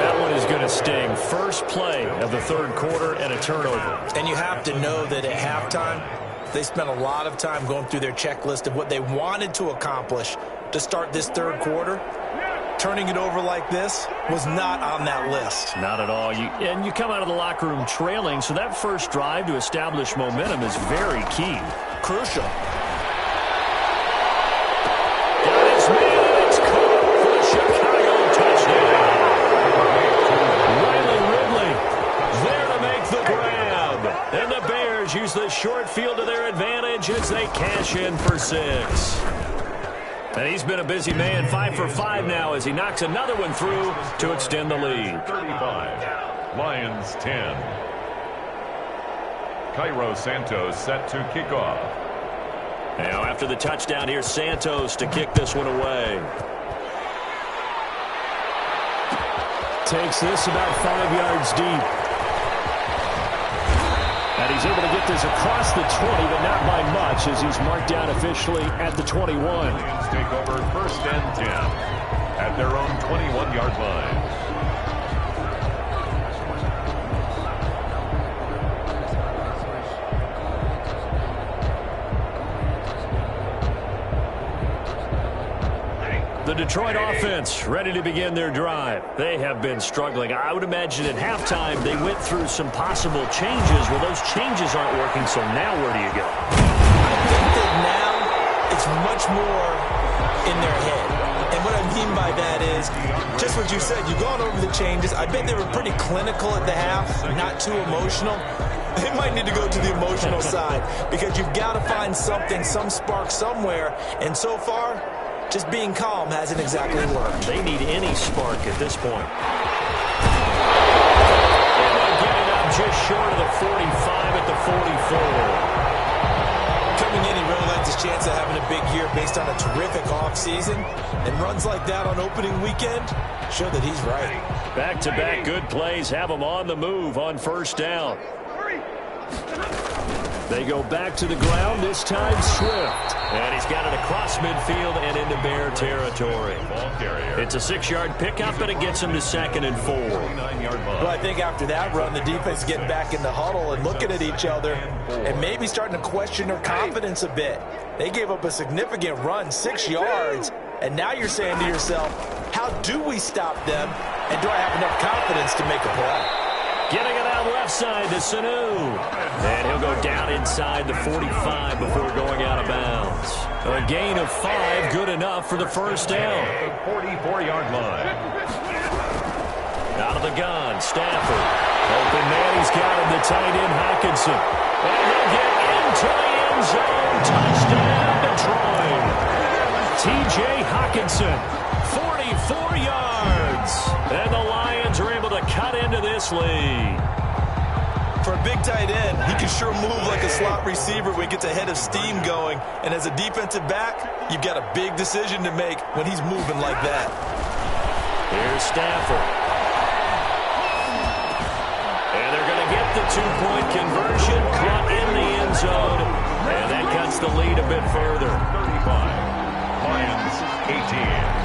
That one is going to sting. First play of the third quarter and a turnover. And you have to know that at halftime, they spent a lot of time going through their checklist of what they wanted to accomplish to start this third quarter. Turning it over like this was not on that list. Not at all. And you come out of the locker room trailing, so that first drive to establish momentum is very key. Crucial. Got his man, and it's caught for the Chicago touchdown. Riley Ridley there to make the grab. And the Bears use the short field to their advantage as they cash in for 6. And he's been a busy man, 5 for 5 now as he knocks another one through to extend the lead. 35, Lions 10. Cairo Santos set to kick off. Now after the touchdown, here's Santos to kick this one away. Takes this about 5 yards deep. And he's able to get this across the 20, but not by much as he's marked down officially at the 21. Lions take over first and 10 at their own 21-yard line. The Detroit offense ready to begin their drive. They have been struggling. I would imagine at halftime they went through some possible changes. Well, those changes aren't working, so now where do you go? I think that now it's much more in their head. And what I mean by that is, just what you said, you've gone over the changes. I bet they were pretty clinical at the half, not too emotional. They might need to go to the emotional side because you've got to find something, some spark somewhere. And so far, just being calm hasn't exactly worked. They need any spark at this point. And they'll get it up just short of the 45 at the 44. Coming in, he really likes his chance of having a big year based on a terrific offseason. And runs like that on opening weekend show that he's right. Back-to-back good plays have him on the move on first down. They go back to the ground, this time Swift. And he's got it across midfield and into Bear territory. It's a 6-yard pickup, and it gets him to 2nd and 4. Well, I think after that run, the defense getting back in the huddle and looking at each other and maybe starting to question their confidence a bit. They gave up a significant run, 6 yards, and now you're saying to yourself, how do we stop them, and do I have enough confidence to make a play? Getting it out left side to Sanu. And he'll go down inside the 45 before going out of bounds. A gain of 5, good enough for the first down. 44-yard line. Out of the gun, Stafford. Open man, he's got him, the tight end, Hockenson. And he'll get into the end zone. Touchdown, Detroit. T.J. Hockenson, 44 yards. And the Lions are able to cut into this lead. For a big tight end, he can sure move like a slot receiver when he gets a head of steam going. And as a defensive back, you've got a big decision to make when he's moving like that. Here's Stafford. And they're going to get the 2-point conversion, caught in the end zone. And that cuts the lead a bit further. 35, Lions 18.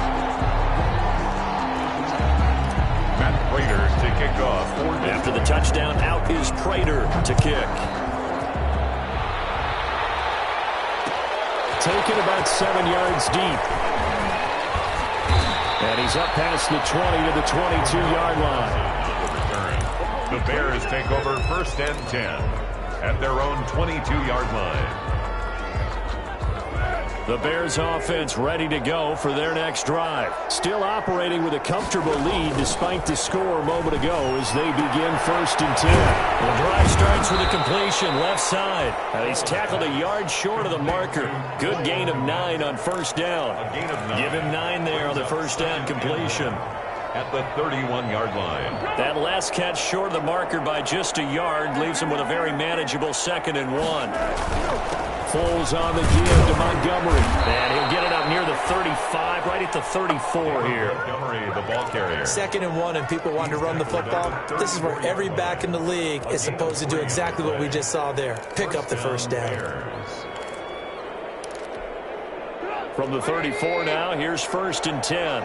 Prater to kick off. After the touchdown, out is Prater to kick. Taken about 7 yards deep. And he's up past the 20 to the 22-yard line. The Bears take over first and 10 at their own 22-yard line. The Bears offense ready to go for their next drive. Still operating with a comfortable lead despite the score a moment ago as they begin 1st and 10. The drive starts with a completion left side. He's tackled a yard short of the marker. Good gain of 9 on 1st down. Give him 9 there on the 1st down completion. At the 31-yard line. That last catch short of the marker by just a yard leaves him with a very manageable 2nd and 1. Foles on the give to Montgomery. And he'll get it up near the 35, right at the 34 here. Montgomery, the ball carrier. 2nd and 1, and people want to run the football. This is where every back in the league is supposed to do exactly what we just saw there. Pick up the 1st down. From the 34 now, here's 1st and 10.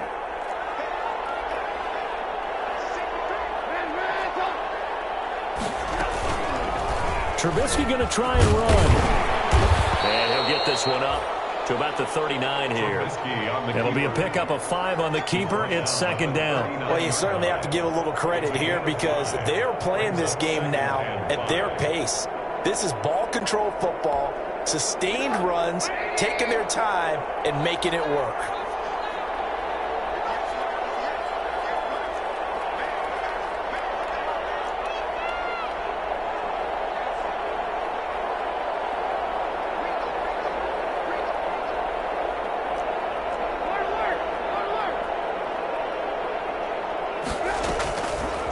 Trubisky going to try and run. And he'll get this one up to about the 39 here. It'll be a pickup of 5 on the keeper. It's 2nd down. Well, you certainly have to give a little credit here because they're playing this game now at their pace. This is ball control football, sustained runs, taking their time, and making it work.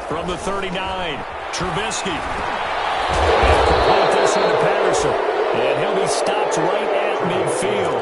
From the 39, Trubisky. Complete this one to Patterson. And he'll be stopped right at midfield.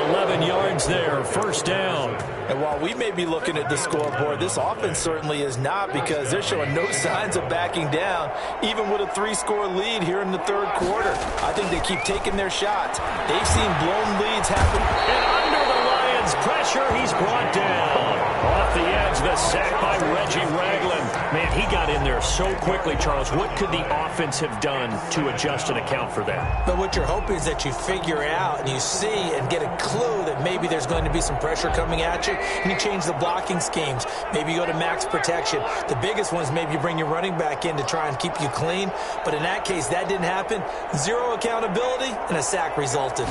11 yards there, 1st down. And while we may be looking at the scoreboard, this offense certainly is not because they're showing no signs of backing down, even with a 3-score lead here in the 3rd quarter. I think they keep taking their shots. They've seen blown leads happen. And under the Lions' pressure, he's brought down. Off the edge, the sack by Reggie Ragland. Man, he got in there so quickly, Charles. What could the offense have done to adjust and account for that? But what you're hoping is that you figure out and you see and get a clue that maybe there's going to be some pressure coming at you, and you change the blocking schemes. Maybe you go to max protection. The biggest one is maybe you bring your running back in to try and keep you clean. But in that case, that didn't happen. 0 accountability, and a sack resulted.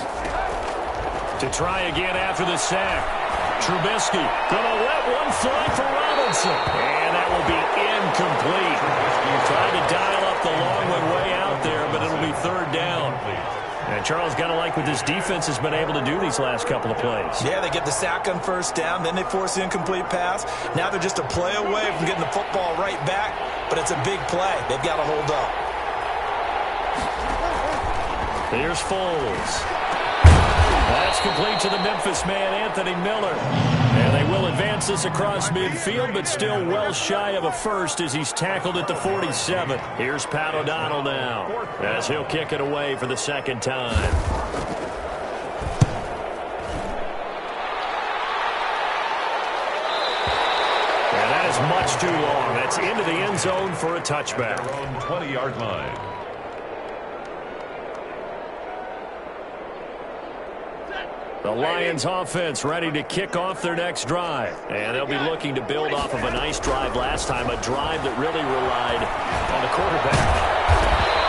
To try again after the sack. Trubisky gonna let one fly for Robinson. And that will be incomplete. Tried to dial up the long one way out there, but it'll be 3rd down. And Charles, got to like what this defense has been able to do these last couple of plays. Yeah, they get the sack on 1st down, then they force the incomplete pass. Now they're just a play away from getting the football right back, but it's a big play. They've got to hold up. Here's Foles. That's complete to the Memphis man, Anthony Miller. And they will advance this across midfield, but still well shy of a first as he's tackled at the 47. Here's Pat O'Donnell now as he'll kick it away for the 2nd time. And that is much too long. That's into the end zone for a touchback. Their own 20-yard line. The Lions offense ready to kick off their next drive. And they'll be looking to build off of a nice drive last time, a drive that really relied on the quarterback.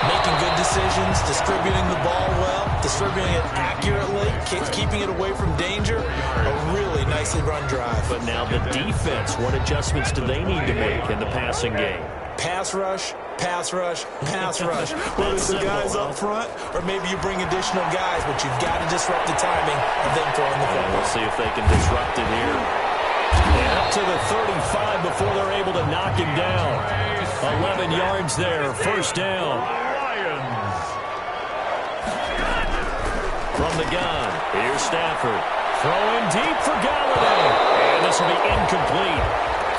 Making good decisions, distributing the ball well, distributing it accurately, keeping it away from danger. A really nicely run drive. But now the defense, what adjustments do they need to make in the passing game? Pass rush, pass rush, pass rush. Whether it's the guys up front or maybe you bring additional guys, but you've got to disrupt the timing of them throwing the football. We'll see if they can disrupt it here. And up to the 35 before they're able to knock him down. 11 yards there, 1st down. From the gun, here's Stafford. Throwing deep for Galladay. And this will be incomplete.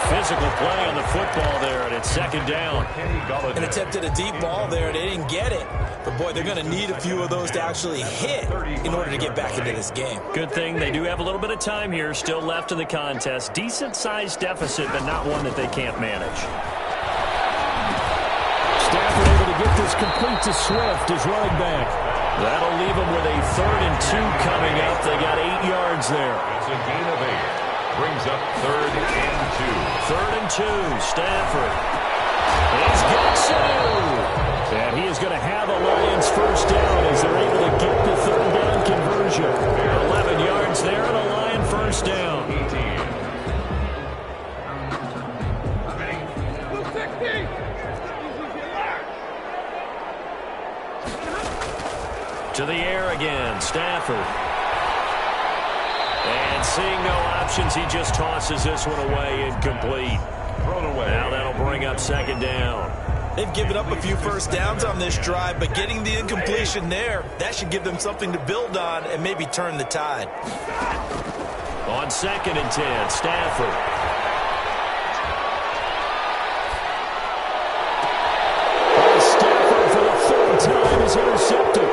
Physical play on the football there, and it's 2nd down. An attempt at a deep ball there. They didn't get it. But, boy, they're going to need a few of those to actually hit in order to get back into this game. Good thing they do have a little bit of time here still left in the contest. Decent-sized deficit, but not one that they can't manage. Stafford able to get this complete to Swift, his running back. That'll leave them with a 3rd and 2 coming up. They got 8 yards there. It's a gain of 8. Brings up 3rd and 2. 3rd and 2, Stafford. He's got two. And he is going to have a Lions 1st down as they're able to get the 3rd down conversion. To the air again, Stafford. And seeing no options, he just tosses this one away, incomplete. Thrown away. Now that'll bring up second down. They've given up a few first downs on this drive, but getting the incompletion there, that should give them something to build on and maybe turn the tide. On 2nd and 10, Stafford. Stafford for the 3rd time is intercepted.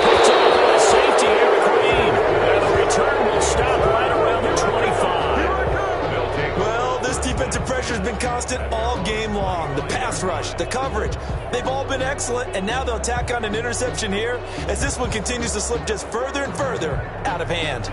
Picked off by safety, Eric Reed. And the return will stop right around the 25. Well, this defensive pressure has been constant all game long. The pass rush, the coverage, they've all been excellent, and now they'll tack on an interception here as this one continues to slip just further and further out of hand.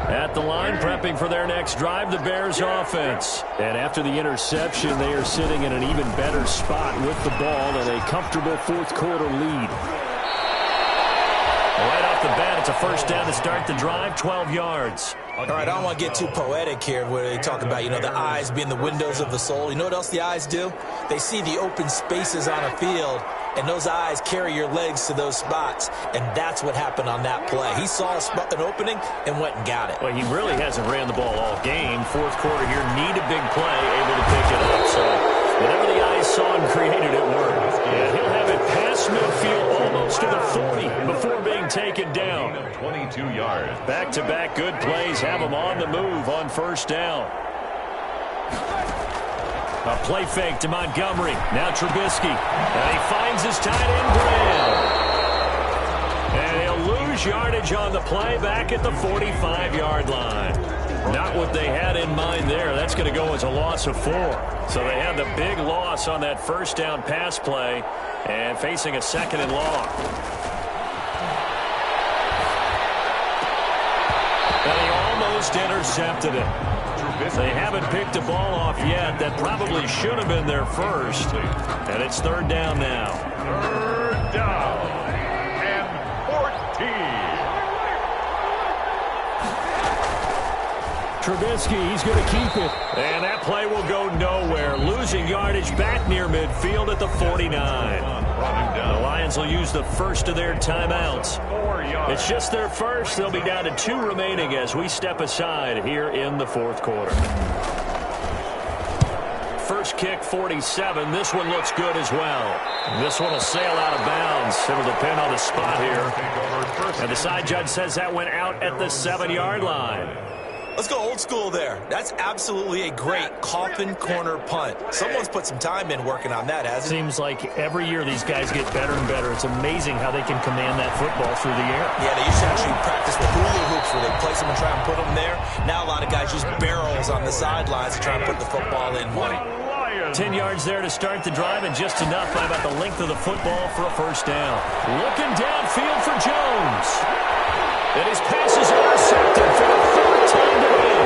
At the line, prepping for their next drive, the Bears offense. And after the interception, they are sitting in an even better spot with the ball and a comfortable 4th quarter lead. Right off the bat, it's a first down to start the drive, 12 yards. All right, I don't want to get too poetic here where they talk about, the eyes being the windows of the soul. You know what else the eyes do? They see the open spaces on a field, and those eyes carry your legs to those spots, and that's what happened on that play. He saw an opening and went and got it. Well, he really hasn't ran the ball all game. 4th quarter here, need a big play, able to pick it up. So whatever the eyes saw and created, it worked. And he'll have it past midfield almost to the 40 before being taken down. 22 yards. Back-to-back good plays have him on the move on first down. A play fake to Montgomery. Now Trubisky. And he finds his tight end, Graham. And he'll lose yardage on the play back at the 45-yard line. Not what they had in mind there. That's going to go as a loss of 4. So they had the big loss on that first down pass play and facing a 2nd and long. And he almost intercepted it. They haven't picked a ball off yet. That probably should have been their first. And it's 3rd down now. 3rd down and 14. Trubisky, he's going to keep it. And that play will go nowhere. Losing yardage back near midfield at the 49. The Lions will use the first of their timeouts. It's just their first. They'll be down to 2 remaining as we step aside here in the 4th quarter. First kick, 47. This one looks good as well. This one will sail out of bounds. It'll depend on the spot here. And the side judge says that went out at the 7-yard line. Let's go old school there. That's absolutely a great coffin corner punt. Someone's put some time in working on that, hasn't it? Seems like every year these guys get better and better. It's amazing how they can command that football through the air. Yeah, they used to actually practice with hula hoops where they place them and try and put them there. Now a lot of guys use barrels on the sidelines to try and put the football in one. 10 yards there to start the drive, and just enough by about the length of the football for a first down. Looking downfield for Jones. And his pass is intercepted for the 3rd time today.